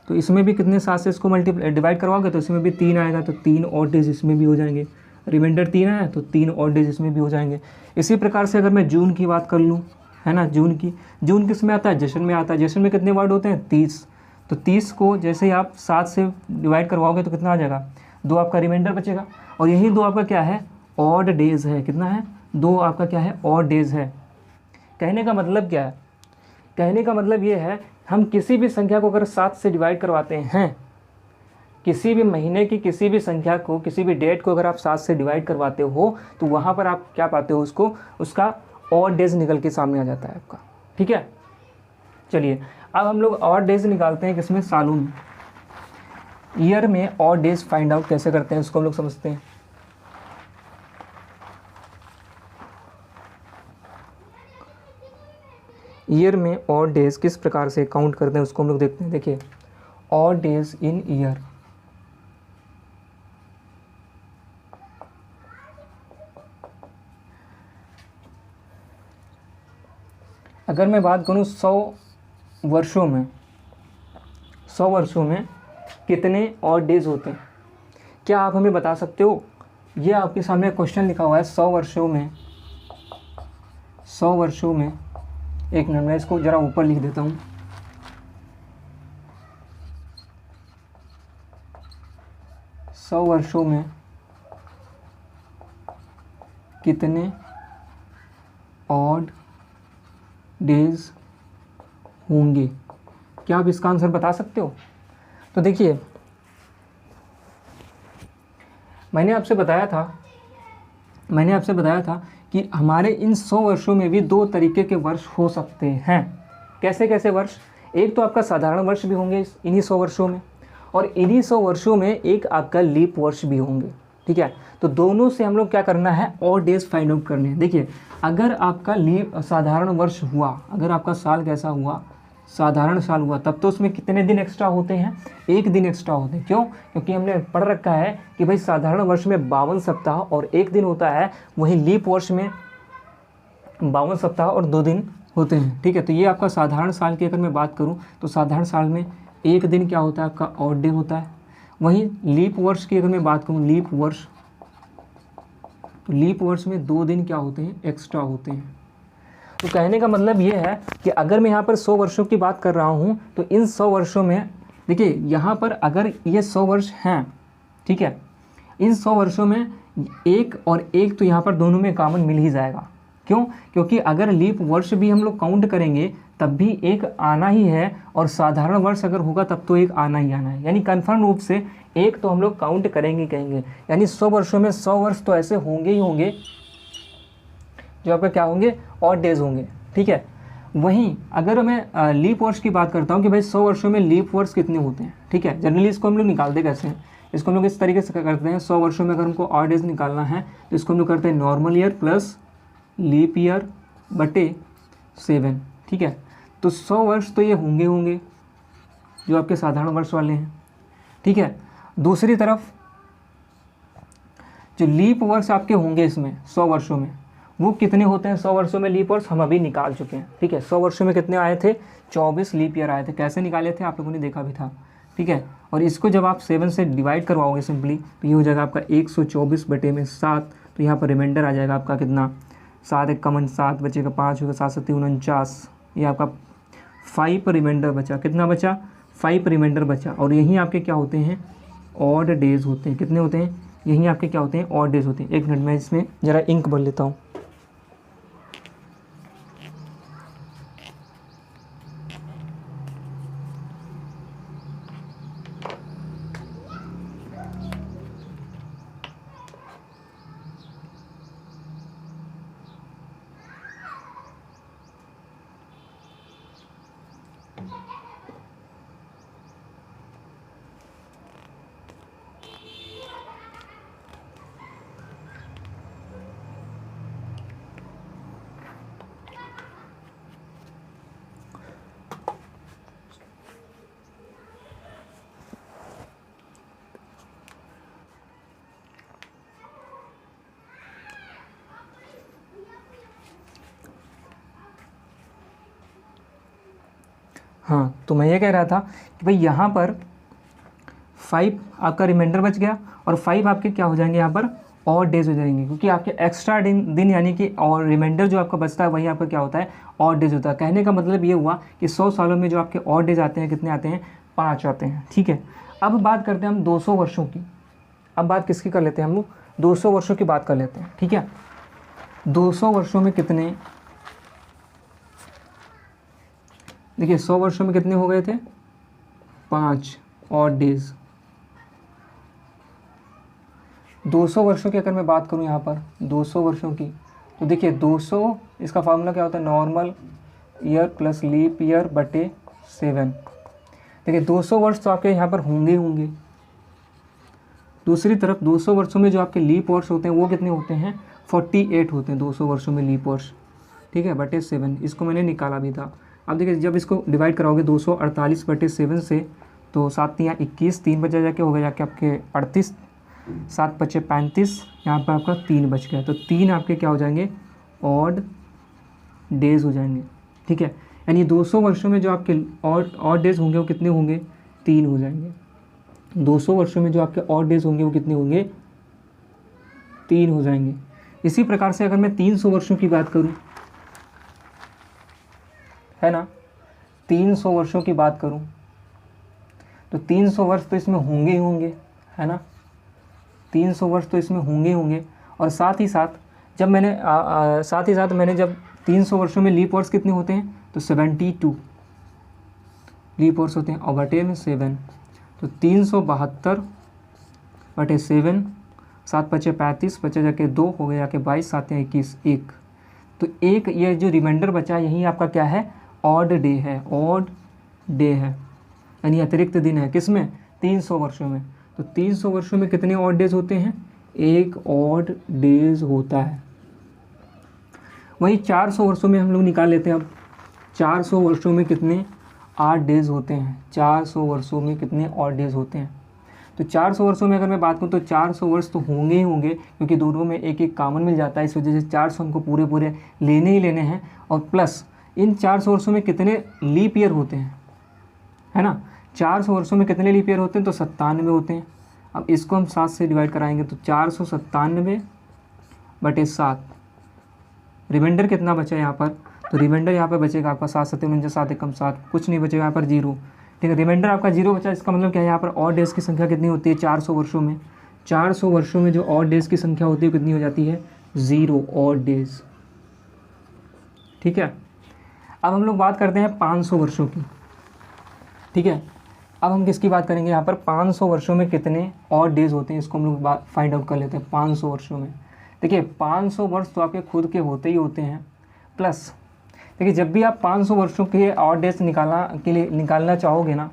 तो इसमें भी कितने 7 से इसको डिवाइड करवाओगे तो इसमें भी 3 आएगा, तो 3 और डेज इसमें भी हो जाएंगे। रिमाइंडर 3 आया तो 3 और डेज इसमें भी हो जाएंगे। इसी प्रकार से अगर मैं जून की बात कर लूँ, है ना, जून किस में आता है, जश्न में आता है। जश्न में कितने वर्ड होते हैं, 30। तो 30 को जैसे ही आप 7 से डिवाइड करवाओगे तो कितना आ जाएगा, 2 आपका रिमाइंडर बचेगा। और यही 2 आपका क्या है, ऑड डेज है। कितना है, 2 आपका क्या है, ऑड डेज है। कहने का मतलब क्या है, कहने का मतलब ये है, हम किसी भी संख्या को अगर 7 से डिवाइड करवाते हैं, किसी भी महीने की किसी भी संख्या को, किसी भी डेट को अगर आप 7 से डिवाइड करवाते हो तो वहाँ पर आप क्या पाते हो, उसको, उसका ऑड डेज निकल के सामने आ जाता है आपका। ठीक है, चलिए अब हम लोग ऑड डेज निकालते हैं किसमें, सालों में। ईयर में ऑड डेज फाइंड आउट कैसे करते हैं उसको हम लोग समझते हैं। ईयर में ऑड डेज किस प्रकार से काउंट करते हैं उसको हम लोग देखते हैं। देखिए, ऑड डेज इन ईयर, अगर मैं बात करूं 100 वर्षों में, 100 वर्षों में कितने ऑड डेज होते हैं, क्या आप हमें बता सकते हो। ये आपके सामने क्वेश्चन लिखा हुआ है, 100 वर्षों में, 100 वर्षों में, एक मिनट मैं इसको ज़रा ऊपर लिख देता हूँ। सौ वर्षों में कितने ऑड डेज होंगे, क्या आप इसका आंसर बता सकते हो। तो देखिए, मैंने आपसे बताया था कि हमारे इन 100 वर्षों में भी 2 तरीके के वर्ष हो सकते हैं। कैसे कैसे वर्ष, एक तो आपका साधारण वर्ष भी होंगे इन्हीं 100 वर्षों में, और इन्हीं 100 वर्षों में एक आपका लीप वर्ष भी होंगे। ठीक है, तो दोनों से हम लोग क्या करना है, ऑड डेज फाइंड आउट करने हैं। देखिए, अगर आपका साधारण वर्ष हुआ, अगर आपका साल कैसा हुआ, साधारण साल हुआ, तब तो उसमें कितने दिन एक्स्ट्रा होते हैं, 1 दिन एक्स्ट्रा होते हैं। क्यों, क्योंकि हमने पढ़ रखा है कि भाई साधारण वर्ष में 52 सप्ताह और 1 दिन होता है, वहीं लीप वर्ष में 52 सप्ताह और 2 दिन होते हैं। ठीक है, तो ये आपका साधारण साल की अगर मैं बात करूँ तो साधारण साल में 1 दिन क्या होता है, आपका ऑड डे होता है। वहीं लीप वर्ष की अगर मैं बात करूँ, लीप वर्ष, तो लीप वर्ष में 2 दिन क्या होते हैं, एक्स्ट्रा होते हैं। तो कहने का मतलब ये है कि अगर मैं यहाँ पर 100 वर्षों की बात कर रहा हूँ तो इन 100 वर्षों में, देखिए यहाँ पर अगर ये 100 वर्ष हैं, ठीक है, इन 100 वर्षों में 1 और 1 तो यहाँ पर दोनों में कॉमन मिल ही जाएगा। क्यों, क्योंकि अगर लीप वर्ष भी हम लोग काउंट करेंगे तब भी 1 आना ही है, और साधारण वर्ष अगर होगा तब तो 1 आना ही आना है, यानी कन्फर्म रूप से 1 तो हम लोग काउंट करेंगे कहेंगे। यानी 100 वर्षों में 100 वर्ष तो ऐसे होंगे ही होंगे जो आपका क्या होंगे, ऑड डेज होंगे। ठीक है, वहीं अगर मैं लीप वर्ष की बात करता हूँ कि भाई 100 वर्षों में लीप वर्ष कितने होते हैं। ठीक है, जनरली इसको हम लोग निकालते कैसे हैं, इसको हम लोग इस तरीके से करते हैं, 100 वर्षों में अगर हमको ऑड डेज निकालना है तो इसको हम लोग करते हैं normal year plus leap year बटे 7। ठीक है, तो 100 वर्ष तो ये होंगे जो आपके साधारण वर्ष वाले हैं। ठीक है, दूसरी तरफ जो लीप वर्ष आपके होंगे इसमें 100 वर्षों में, वो कितने होते हैं 100 वर्षों में लीप वर्ष, हम अभी निकाल चुके हैं। ठीक है, 100 वर्षों में कितने आए थे, 24 लीप ईयर आए थे। कैसे निकाले थे आप लोगों ने देखा भी था। ठीक है, और इसको जब आप 7 से डिवाइड करवाओगे सिंपली तो ये हो जाएगा आपका 124 बटे में 7। तो यहाँ पर रिमाइंडर आ जाएगा आपका कितना, 7 एक कमन 7 बचेगा, 5 होगा, 7 7 49, ये आपका 5 रिमाइंडर बचा। कितना बचा, 5 रिमाइंडर बचा। और यहीं आपके क्या होते हैं, ऑड डेज होते हैं। कितने होते हैं, यहीं आपके क्या होते हैं, ऑड डेज होते हैं। एक मिनट में इसमें ज़रा इंक भर लेता हूँ। हाँ, तो मैं ये कह रहा था कि भाई यहाँ पर 5 आपका रिमाइंडर बच गया और 5 आपके क्या हो जाएंगे यहाँ पर और डेज हो जाएंगे, क्योंकि आपके एक्स्ट्रा दिन यानी कि और रिमाइंडर जो आपका बचता है वही आपका क्या होता है और डेज होता है। कहने का मतलब ये हुआ कि 100 सालों में जो आपके और डेज आते हैं कितने आते हैं, 5 आते हैं। ठीक है, अब बात करते हैं हम 200 वर्षों की। अब बात किसकी कर लेते हैं हम लोग, 200 वर्षों की बात कर लेते हैं। ठीक है, 200 वर्षों में कितने, देखिए 100 वर्षों में कितने हो गए थे, 5 और डेज। 200 वर्षों की अगर मैं बात करूं यहाँ पर 200 वर्षों की, तो देखिए 200 इसका फार्मूला क्या होता है, normal year plus leap year बटे 7। देखिए 200 वर्ष तो आपके यहाँ पर होंगे। दूसरी तरफ 200 वर्षों में जो आपके लीप वर्ष होते हैं वो कितने होते हैं, 48 होते हैं 200 वर्षों में लीप वर्ष। ठीक है, बटे 7, इसको मैंने निकाला भी था। अब देखिए जब इसको डिवाइड कराओगे 248 बटे 7 से, तो 7 या 21, 3 बचा जाके हो गया जाके आपके 38, 7 बचे 35, यहाँ पर आपका 3 बच गया। तो 3 आपके क्या हो जाएंगे, ऑड डेज हो जाएंगे। ठीक है, यानी 200 वर्षों में जो आपके ऑड डेज होंगे वो कितने होंगे, 3 हो जाएंगे। 200 वर्षों में जो आपके ऑड डेज होंगे वो कितने होंगे, 3 हो जाएंगे। इसी प्रकार से अगर मैं 300 वर्षों की बात करूं, है ना, 300 वर्षों की बात करूं तो 300 वर्ष तो इसमें होंगे ही होंगे, है ना, 300 वर्ष तो इसमें होंगे। और साथ ही साथ जब मैंने जब 300 वर्षों में लीप वर्ष कितने होते हैं, तो 72 लीप वर्ष होते हैं और बटे में 7, तो 372 बटे 7, 7 बचे 35, बचे जाके 2 हो गया जाके 22, 7 या 21, 1। तो एक ये जो रिमाइंडर बचा यही आपका क्या है, ऑड डे है, यानी अतिरिक्त दिन है किसमें, 300 वर्षों में। तो 300 वर्षों में कितने ऑड डेज होते हैं, एक ऑड डेज होता है। वहीं 400 वर्षों में हम लोग निकाल लेते हैं। अब 400 वर्षों में कितने 8 डेज होते हैं, 400 वर्षों में कितने ऑड डेज होते हैं। तो 400 वर्षों में अगर मैं बात करूँ तो 400 वर्ष तो होंगे ही होंगे, क्योंकि दोनों में एक एक कॉमन मिल जाता है, इस वजह से 400 हमको पूरे लेने ही लेने हैं। और प्लस इन 400 वर्षों में कितने लीप ईयर होते हैं, है ना, 400 वर्षों में कितने लीप ईयर होते हैं, तो 97 होते हैं। अब इसको हम 7 से डिवाइड कराएंगे तो 497 बटे 7, रिमाइंडर कितना बचा यहाँ पर, तो रिमाइंडर यहाँ पर बचेगा आपका 7 7 49, 7 एकम 7, कुछ नहीं बचेगा यहाँ पर 0। ठीक है, रिमाइंडर आपका 0 बचा। इसका मतलब क्या है, यहाँ पर ऑड डेज की संख्या कितनी होती है, 400 वर्षों में। 400 वर्षों में जो ऑड डेज की संख्या होती है कितनी हो जाती है, 0 ऑड डेज। ठीक है, अब हम लोग बात करते हैं 500 वर्षों की। ठीक है, अब हम किसकी बात करेंगे यहाँ पर, 500 वर्षों में कितने ऑड डेज होते हैं, इसको हम लोग फाइंड आउट कर लेते हैं। 500 वर्षों में देखिए 500 वर्ष तो आपके खुद के होते ही होते हैं, प्लस देखिए जब भी आप 500 वर्षों के ऑड डेज निकालना चाहोगे ना,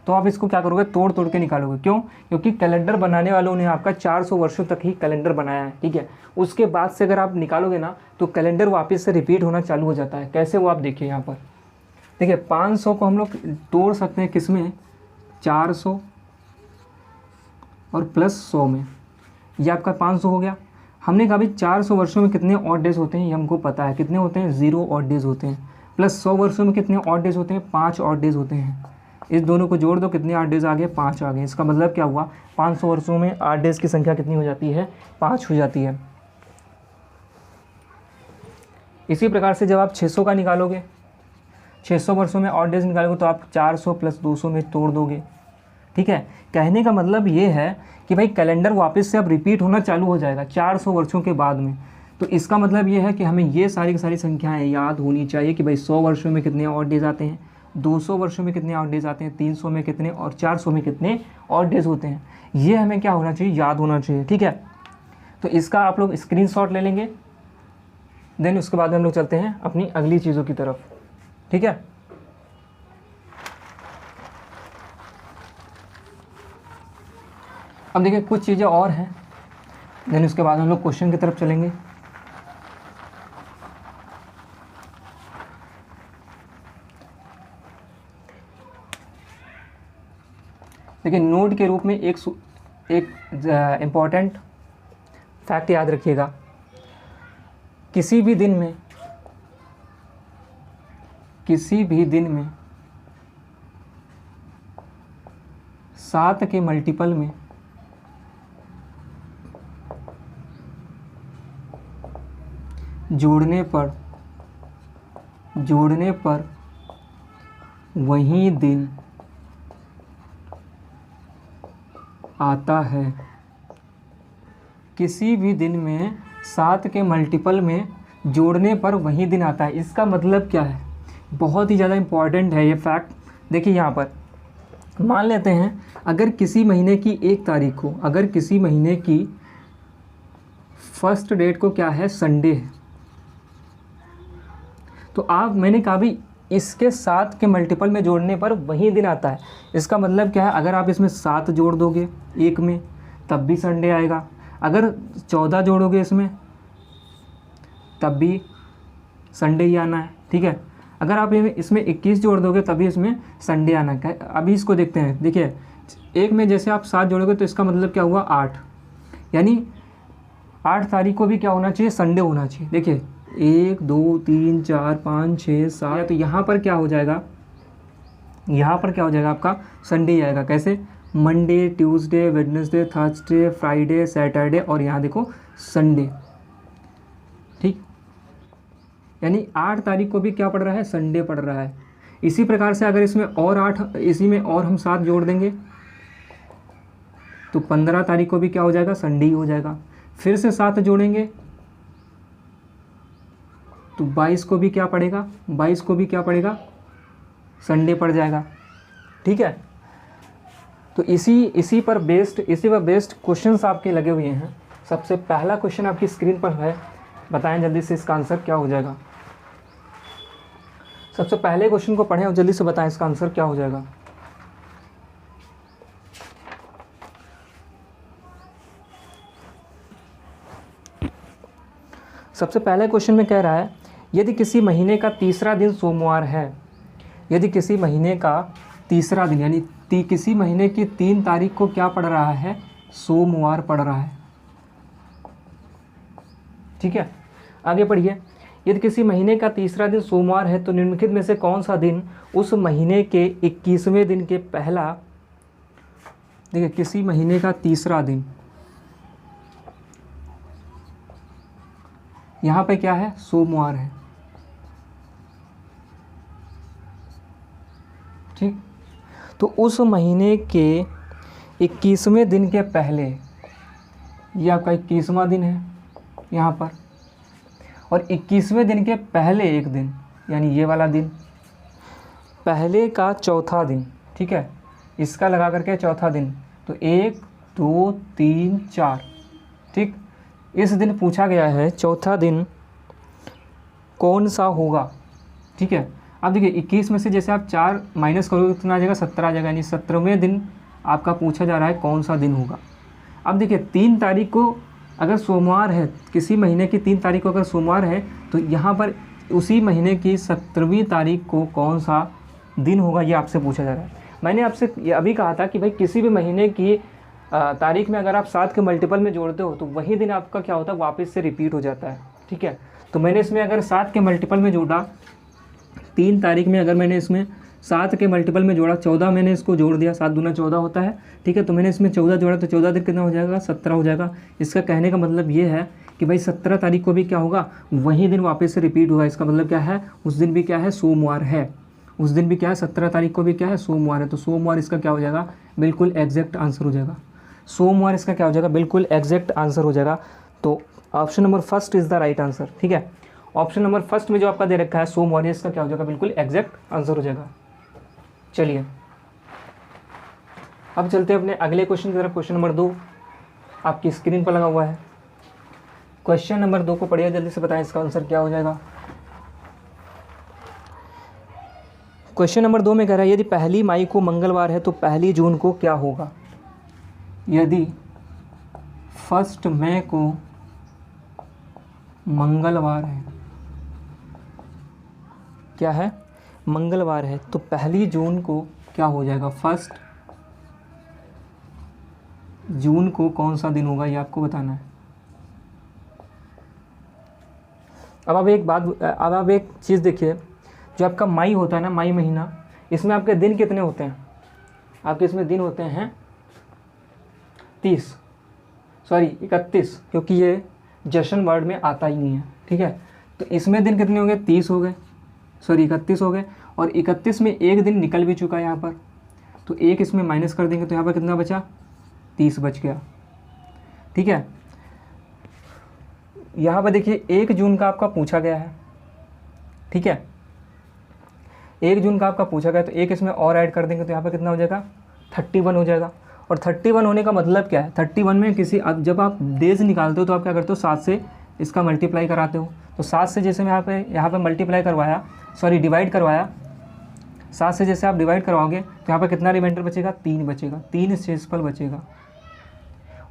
तो आप इसको क्या करोगे, तोड़ के निकालोगे। क्यों, क्योंकि कैलेंडर बनाने वालों ने आपका 400 वर्षों तक ही कैलेंडर बनाया है। ठीक है, उसके बाद से अगर आप निकालोगे ना तो कैलेंडर वापस से रिपीट होना चालू हो जाता है। कैसे, वो आप देखिए यहाँ पर। देखिए 500 को हम लोग तोड़ सकते हैं किसमें, 400 और प्लस 100 में, ये आपका 500 हो गया। हमने कहा भाई 400 वर्षों में कितने ऑड डेज होते हैं, ये हमको पता है कितने होते हैं, 0 ऑड डेज होते हैं। प्लस 100 वर्षों में कितने ऑड डेज होते हैं, 5 ऑड डेज होते हैं। इस दोनों को जोड़ दो, कितने ऑड डेज आ गए, 5 आ गए। इसका मतलब क्या हुआ, 500 वर्षों में ऑड डेज की संख्या कितनी हो जाती है, 5 हो जाती है। इसी प्रकार से जब आप 600 का निकालोगे, 600 वर्षों में ऑड डेज निकालोगे तो आप 400 प्लस 200 में तोड़ दोगे। ठीक है, कहने का मतलब ये है कि भाई कैलेंडर वापस से अब रिपीट होना चालू हो जाएगा 400 वर्षों के बाद में। तो इसका मतलब ये है कि हमें ये सारी की सारी संख्याएं याद होनी चाहिए कि भाई 100 वर्षों में कितने ऑड डेज आते हैं, 200 वर्षों में कितने ऑड डेज आते हैं, 300 में कितने और 400 में कितने ऑड डेज होते हैं। ये हमें क्या होना चाहिए, याद होना चाहिए। ठीक है, तो इसका आप लोग स्क्रीनशॉट ले लेंगे, देन उसके बाद में हम लोग चलते हैं अपनी अगली चीज़ों की तरफ। ठीक है, अब देखिए कुछ चीज़ें और हैं, देन उसके बाद हम लोग क्वेश्चन की तरफ चलेंगे। देखिए नोट के रूप में एक इम्पॉर्टेंट फैक्ट याद रखिएगा, किसी भी दिन में 7 के मल्टीपल में जोड़ने पर वही दिन आता है। किसी भी दिन में 7 के मल्टीपल में जोड़ने पर वही दिन आता है। इसका मतलब क्या है? बहुत ही ज़्यादा इम्पॉर्टेंट है ये फैक्ट। देखिए यहाँ पर मान लेते हैं अगर किसी महीने की 1 तारीख को, अगर किसी महीने की फर्स्ट डेट को क्या है, संडे है, तो मैंने कहा भी इसके 7 के मल्टीपल में जोड़ने पर वही दिन आता है। इसका मतलब क्या है? अगर आप इसमें 7 जोड़ दोगे 1 में तब भी संडे आएगा, अगर 14 जोड़ोगे इसमें तब भी संडे ही आना है, ठीक है। अगर आप इसमें 21 जोड़ दोगे तभी इसमें संडे आना है। अभी इसको देखते हैं। देखिए 1 में जैसे आप 7 जोड़ोगे तो इसका मतलब क्या हुआ, 8, यानी 8 तारीख को भी क्या होना चाहिए, संडे होना चाहिए। देखिए 1 2 3 4 5 6 7, तो यहाँ पर क्या हो जाएगा, यहाँ पर क्या हो जाएगा आपका संडे ही आएगा। कैसे? Monday, Tuesday, Wednesday, Thursday, Friday, Saturday और यहाँ देखो संडे, ठीक। यानी 8 तारीख को भी क्या पड़ रहा है, संडे पड़ रहा है। इसी प्रकार से अगर इसमें और 8, इसी में और हम 7 जोड़ देंगे तो 15 तारीख को भी क्या हो जाएगा, संडे ही हो जाएगा। फिर से 7 जोड़ेंगे तो 22 को भी क्या पड़ेगा, 22 को भी क्या पड़ेगा, संडे पड़ जाएगा, ठीक है। तो इसी पर बेस्ड क्वेश्चंस आपके लगे हुए हैं। सबसे पहला क्वेश्चन आपकी स्क्रीन पर है, बताएं जल्दी से इसका आंसर क्या हो जाएगा। सबसे पहले क्वेश्चन को पढ़ें और जल्दी से बताएं इसका आंसर क्या हो जाएगा। सबसे पहले क्वेश्चन में कह रहा है यदि किसी महीने का तीसरा दिन सोमवार है, यदि किसी महीने का तीसरा दिन यानी किसी महीने की 3 तारीख को क्या पड़ रहा है, सोमवार पड़ रहा है, ठीक है। आगे पढ़िए। यदि किसी महीने का तीसरा दिन सोमवार है तो निम्नलिखित में से कौन सा दिन उस महीने के 21वें दिन के पहला, देखिए किसी महीने का तीसरा दिन, यहाँ पे क्या है, सोमवार है, ठीक। तो उस महीने के 21वें दिन के पहले, ये आपका 21वां दिन है यहाँ पर, और 21वें दिन के पहले एक दिन यानी ये वाला दिन, पहले का चौथा दिन, ठीक है, इसका लगा करके चौथा दिन, तो 1 2 3 4, ठीक। इस दिन पूछा गया है चौथा दिन कौन सा होगा, ठीक है। अब देखिए 21 में से जैसे आप 4 माइनस करोगे कितना आ जाएगा, 17 आ जाएगा, यानी 17वें दिन आपका पूछा जा रहा है कौन सा दिन होगा। अब देखिए 3 तारीख को अगर सोमवार है, किसी महीने की 3 तारीख को अगर सोमवार है तो यहाँ पर उसी महीने की 17वीं तारीख को कौन सा दिन होगा, ये आपसे पूछा जा रहा है। मैंने आपसे ये अभी कहा था कि भाई किसी भी महीने की तारीख में अगर आप 7 के मल्टीपल में जोड़ते हो तो वही दिन आपका क्या होता है, वापस से रिपीट हो जाता है, ठीक है। तो मैंने इसमें अगर 7 के मल्टीपल में जोड़ा, 3 तारीख में अगर मैंने इसमें 7 के मल्टीपल में जोड़ा, 14 मैंने इसको जोड़ दिया, 7 दूना 14 होता है, ठीक है। तो मैंने इसमें 14 जोड़ा तो 14 दिन कितना हो जाएगा, 17 हो जाएगा। इसका कहने का मतलब ये है कि भाई 17 तारीख को भी क्या होगा, वही दिन वापस से रिपीट होगा। इसका मतलब क्या है, उस दिन भी क्या है, सोमवार है, उस दिन भी क्या है, 17 तारीख को भी क्या है, सोमवार है। तो सोमवार इसका क्या हो जाएगा, बिल्कुल एग्जैक्ट आंसर हो जाएगा। सोमवार इसका क्या हो जाएगा, बिल्कुल एग्जैक्ट आंसर हो जाएगा। तो option number first is the right answer, ठीक है। ऑप्शन नंबर फर्स्ट में जो आपका दे रखा है सोमवार, इसका क्या हो जाएगा, बिल्कुल एग्जैक्ट आंसर हो जाएगा। चलिए अब चलते हैं अपने अगले क्वेश्चन की तरफ। क्वेश्चन नंबर 2 आपकी स्क्रीन पर लगा हुआ है। क्वेश्चन नंबर 2 को पढ़िए, जल्दी से बताएं इसका आंसर क्या हो जाएगा। क्वेश्चन नंबर 2 में कह रहा है यदि 1 मई को मंगलवार है तो 1 जून को क्या होगा। यदि 1 मई को मंगलवार है, क्या है, मंगलवार है, तो 1 जून को क्या हो जाएगा, 1 जून को कौन सा दिन होगा, ये आपको बताना है। अब आप एक चीज़ देखिए, जो आपका मई होता है ना, मई महीना, इसमें आपके दिन कितने होते हैं, आपके इसमें दिन होते हैं 31, क्योंकि ये जश्न वर्ड में आता ही नहीं है, ठीक है। तो इसमें दिन कितने हो गए, 30 हो गए, 31 हो गए, और 31 में एक दिन निकल भी चुका है यहाँ पर, तो एक इसमें माइनस कर देंगे तो यहाँ पर कितना बचा, 30 बच गया, ठीक है। यहाँ पर देखिए 1 जून का आपका पूछा गया है, ठीक है, 1 जून का आपका पूछा गया, तो एक इसमें और ऐड कर देंगे तो यहाँ पर कितना हो जाएगा, 31 हो जाएगा। और 31 होने का मतलब क्या है, 31 में जब आप डेज निकालते हो तो आप क्या करते हो, 7 से इसका मल्टीप्लाई कराते हो। तो 7 से जैसे मैं यहाँ पे मल्टीप्लाई करवाया, डिवाइड करवाया, 7 से जैसे आप डिवाइड करवाओगे तो यहाँ पर कितना रिमाइंडर बचेगा, 3 बचेगा, 3 शेषफल बचेगा।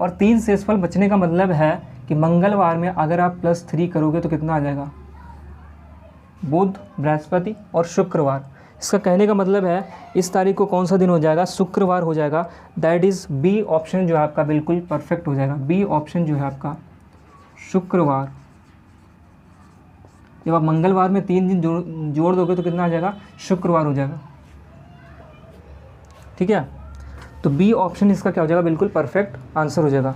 और 3 शेषफल बचने का मतलब है कि मंगलवार में अगर आप +3 करोगे तो कितना आ जाएगा, बुध, बृहस्पति और शुक्रवार। इसका कहने का मतलब है इस तारीख को कौन सा दिन हो जाएगा, शुक्रवार हो जाएगा। दैट इज़ बी ऑप्शन जो है आपका बिल्कुल परफेक्ट हो जाएगा। बी ऑप्शन जो है आपका शुक्रवार। जब आप मंगलवार में 3 दिन जोड़ दोगे तो कितना आ जाएगा, शुक्रवार हो जाएगा, ठीक है। तो बी ऑप्शन इसका क्या हो जाएगा, बिल्कुल परफेक्ट आंसर हो जाएगा।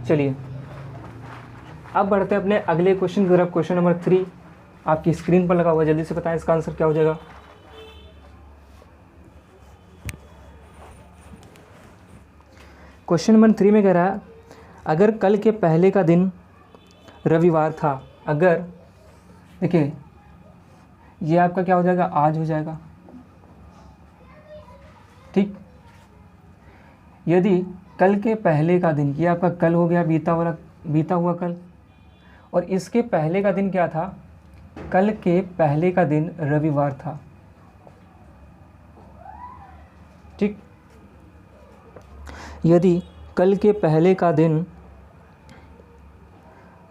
चलिए अब बढ़ते हैं अपने अगले क्वेश्चन की तरफ। क्वेश्चन नंबर 3 आपकी स्क्रीन पर लगा हुआ है, जल्दी से बताएं इसका आंसर क्या हो जाएगा। क्वेश्चन नंबर 3 में कह रहा है अगर कल के पहले का दिन रविवार था, अगर देखिए ये आपका क्या हो जाएगा, आज हो जाएगा, ठीक। यदि कल के पहले का दिन, ये आपका कल हो गया, बीता हुआ कल, और इसके पहले का दिन क्या था, कल के पहले का दिन रविवार था, ठीक। यदि कल के पहले का दिन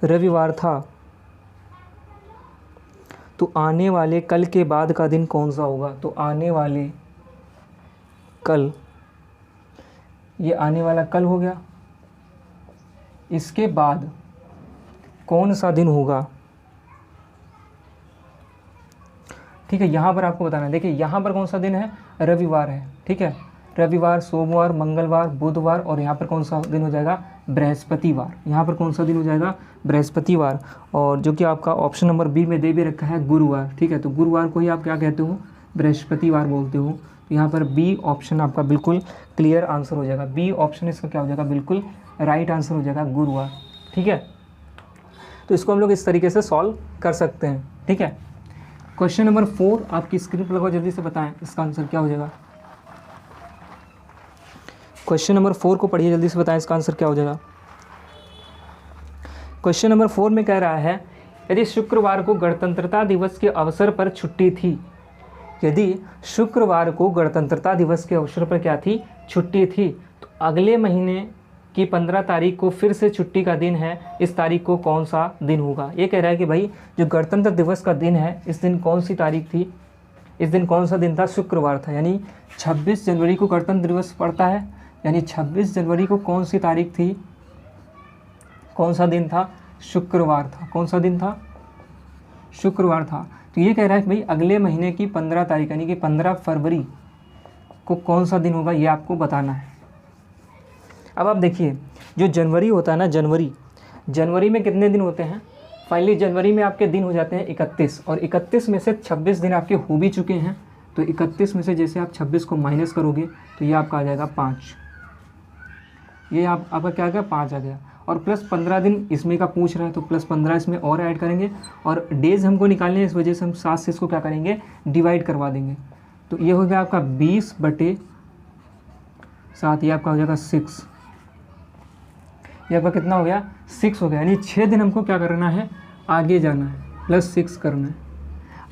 रविवार था तो आने वाले कल के बाद का दिन कौन सा होगा। तो आने वाले कल, ये आने वाला कल हो गया, इसके बाद कौन सा दिन होगा, ठीक है। यहाँ पर आपको बताना है, देखिए यहाँ पर कौन सा दिन है, रविवार है, ठीक है। रविवार, सोमवार, मंगलवार, बुधवार, और यहाँ पर कौन सा दिन हो जाएगा, बृहस्पतिवार। यहाँ पर कौन सा दिन हो जाएगा, बृहस्पतिवार। और जो कि आपका ऑप्शन नंबर बी में दे भी रखा है गुरुवार, ठीक है। तो गुरुवार को ही आप क्या कहते हो, बृहस्पतिवार बोलते हो। तो यहाँ पर बी ऑप्शन आपका बिल्कुल क्लियर आंसर हो जाएगा। बी ऑप्शन इसका क्या हो जाएगा, बिल्कुल राइट आंसर हो जाएगा, गुरुवार, ठीक है। तो इसको हम लोग इस तरीके से सॉल्व कर सकते हैं, ठीक है। क्वेश्चन नंबर 4 आपकी स्क्रीन पर लगाओ, जल्दी से बताएं इसका आंसर क्या हो जाएगा। क्वेश्चन नंबर 4 को पढ़िए, जल्दी से बताएं इसका आंसर क्या हो जाएगा। क्वेश्चन नंबर 4 में कह रहा है यदि शुक्रवार को गणतंत्रता दिवस के अवसर पर छुट्टी थी, यदि शुक्रवार को गणतंत्रता दिवस के अवसर पर क्या थी, छुट्टी थी, तो अगले महीने की 15 तारीख को फिर से छुट्टी का दिन है, इस तारीख को कौन सा दिन होगा। ये कह रहा है कि भाई जो गणतंत्र दिवस का दिन है, इस दिन कौन सी तारीख थी, इस दिन कौन सा दिन था, शुक्रवार था। यानी 26 जनवरी को गणतंत्र दिवस पड़ता है, यानी 26 जनवरी को कौन सी तारीख थी, कौन सा दिन था, शुक्रवार था। कौन सा दिन था, शुक्रवार था। तो ये कह रहा है कि भाई अगले महीने की 15 तारीख यानी कि 15 फरवरी को कौन सा दिन होगा, ये आपको बताना है। अब आप देखिए जो जनवरी होता है ना, जनवरी में कितने दिन होते हैं, फाइनली जनवरी में आपके दिन हो जाते हैं 31, और 31 में से 26 दिन आपके हो भी चुके हैं। तो 31 में से जैसे आप 26 को माइनस करोगे तो ये आपका आ जाएगा 5, ये आपका क्या आ गया, 5 आ गया। और प्लस 15 दिन इसमें का पूछ रहा है तो प्लस 15 इसमें और ऐड करेंगे, और डेज हमको निकालने हैं, इस वजह से हम 7 से इसको क्या करेंगे, डिवाइड करवा देंगे। तो ये हो गया आपका 20/7, ये आपका हो जाएगा 6, ये आपका कितना हो गया, 6 हो गया। यानी 6 दिन हमको क्या करना है, आगे जाना है, +6 करना है।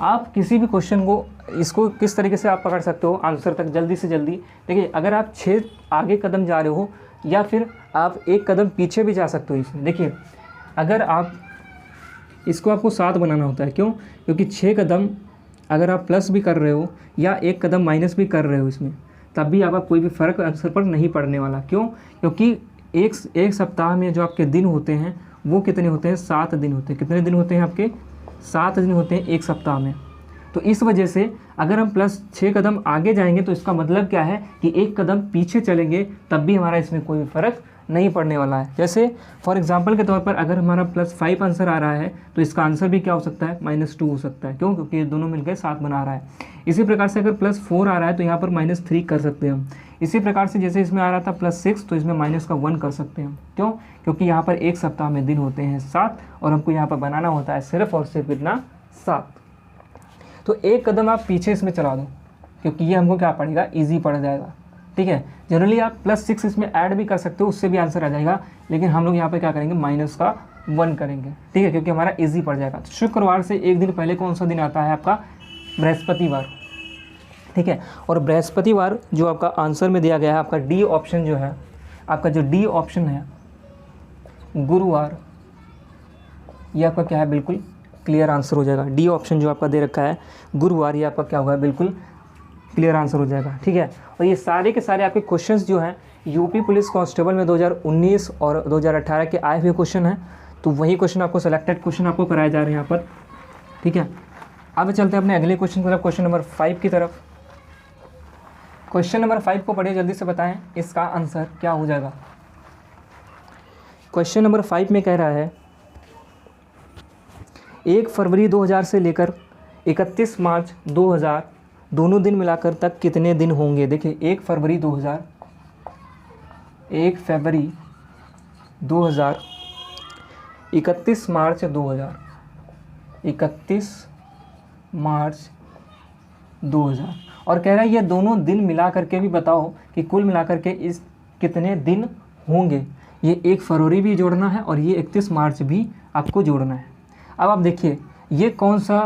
आप किसी भी क्वेश्चन को, इसको किस तरीके से आप पकड़ सकते हो आंसर तक जल्दी से जल्दी। देखिए अगर आप 6 आगे कदम जा रहे हो या फिर आप 1 कदम पीछे भी जा सकते हो इसमें। देखिए अगर आप इसको, आपको 7 बनाना होता है, क्यों, क्योंकि 6 कदम अगर आप प्लस भी कर रहे हो या 1 कदम माइनस भी कर रहे हो इसमें, तब भी आपका कोई भी फ़र्क आंसर पर नहीं पड़ने वाला। क्यों, क्योंकि एक सप्ताह में जो आपके दिन होते हैं वो कितने होते हैं, 7 दिन होते हैं। कितने दिन होते हैं आपके, 7 दिन होते हैं एक सप्ताह में। तो इस वजह से अगर हम +6 कदम आगे जाएंगे तो इसका मतलब क्या है कि 1 कदम पीछे चलेंगे, तब भी हमारा इसमें कोई फ़र्क नहीं पड़ने वाला है। जैसे फॉर एग्जांपल के तौर पर अगर हमारा +5 आंसर आ रहा है तो इसका आंसर भी क्या हो सकता है, -2 हो सकता है। क्यों? क्योंकि ये दोनों मिलकर 7 बना रहा है। इसी प्रकार से अगर +4 आ रहा है तो यहाँ पर -3 कर सकते हैं हम। इसी प्रकार से जैसे इसमें आ रहा था +6 तो इसमें -1 कर सकते हैं हम। क्यों? क्योंकि यहाँ पर एक सप्ताह में दिन होते हैं 7 और हमको यहाँ पर बनाना होता है सिर्फ और सिर्फ इतना 7। तो एक कदम आप पीछे इसमें चला दो, क्योंकि ये हमको क्या पड़ेगा, ईजी पड़ जाएगा। ठीक है, जनरली आप +6 इसमें ऐड भी कर सकते हो, उससे भी आंसर आ जाएगा, लेकिन हम लोग यहाँ पे क्या करेंगे, -1 करेंगे। ठीक है, क्योंकि हमारा ईजी पड़ जाएगा। तो शुक्रवार से एक दिन पहले कौन सा दिन आता है आपका, बृहस्पतिवार। ठीक है, और बृहस्पतिवार जो आपका आंसर में दिया गया है, आपका डी ऑप्शन जो है, आपका जो डी ऑप्शन है गुरुवार, ये आपका क्या है, बिल्कुल क्लियर आंसर हो जाएगा। डी ऑप्शन जो आपका दे रखा है गुरुवार, ये आपका क्या होगा, बिल्कुल क्लियर आंसर हो जाएगा। ठीक है, और ये सारे के सारे आपके क्वेश्चंस जो हैं यूपी पुलिस कांस्टेबल में 2019 और 2018 के आए हुए क्वेश्चन हैं। तो वही क्वेश्चन आपको, सेलेक्टेड क्वेश्चन आपको कराए जा रहे हैं यहाँ पर। ठीक है, अब चलते हैं अपने अगले क्वेश्चन की तरफ, क्वेश्चन नंबर 5 की तरफ। क्वेश्चन नंबर 5 को पढ़िए, जल्दी से बताएं इसका आंसर क्या हो जाएगा। क्वेश्चन नंबर 5 में कह रहा है 1 फरवरी 2000 से लेकर 31 मार्च 2000 दोनों दिन मिलाकर तक कितने दिन होंगे। देखिए 1 फरवरी 2000, 1 फरवरी 2000, 31 मार्च 2000, 31 मार्च 2000, और कह रहा है ये दोनों दिन मिला करके भी बताओ कि कुल मिलाकर के इस कितने दिन होंगे। ये 1 फरवरी भी जोड़ना है और ये 31 मार्च भी आपको जोड़ना है। अब आप देखिए ये कौन सा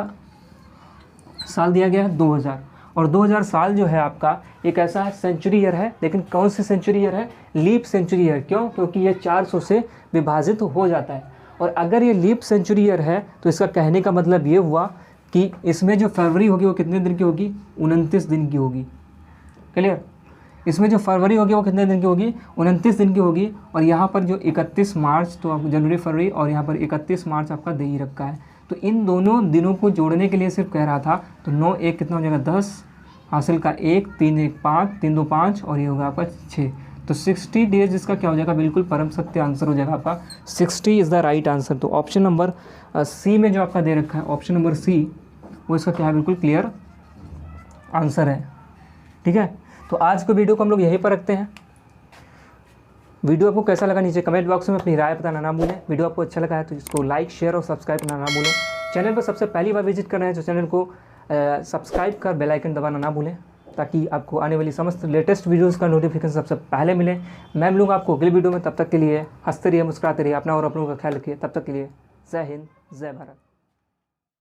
साल दिया गया है, 2000, और 2000 साल जो है आपका एक ऐसा है सेंचुरी ईयर है, लेकिन कौन सी सेंचुरी ईयर है, लीप सेंचुरी ईयर। क्यों? क्योंकि ये 400 से विभाजित हो जाता है। और अगर ये लीप सेंचुरी ईयर है तो इसका कहने का मतलब ये हुआ कि इसमें जो फरवरी होगी वो कितने दिन की होगी, 29 दिन की होगी। क्लियर? इसमें जो फरवरी होगी वो कितने दिन की होगी, 29 दिन की होगी। और यहाँ पर जो 31 मार्च, तो जनवरी फरवरी, और यहाँ पर 31 मार्च आपका दे ही रखा है। तो इन दोनों दिनों को जोड़ने के लिए सिर्फ कह रहा था। तो 9 1 कितना हो जाएगा, 10, हासिल का 1, 3 1 5, 3 2 5, और ये होगा आपका 6। तो 60 डेज इसका क्या हो जाएगा, बिल्कुल परम सत्य आंसर हो जाएगा आपका। 60 इज़ द राइट आंसर। तो ऑप्शन नंबर सी में जो आपका दे रखा है, ऑप्शन नंबर सी, वो इसका क्या है, बिल्कुल क्लियर आंसर है। ठीक है, तो आज के वीडियो को हम लोग यहीं पर रखते हैं। वीडियो आपको कैसा लगा नीचे कमेंट बॉक्स में अपनी राय बताना ना भूलें। वीडियो आपको अच्छा लगा है तो इसको लाइक, शेयर और सब्सक्राइब करना ना भूलें। चैनल पर सबसे पहली बार विजिट कर रहे हैं तो चैनल को सब्सक्राइब कर बेल आइकन दबाना ना भूलें, ताकि आपको आने वाली समस्त लेटेस्ट वीडियोज़ का नोटिफिकेशन सबसे पहले मिले। मैं मिलूँगा आपको अगली वीडियो में, तब तक के लिए हंसते रहिए, मुस्कुराते रहिए, अपना और अपनों का ख्याल रखिए। तब तक के लिए जय हिंद, जय भारत।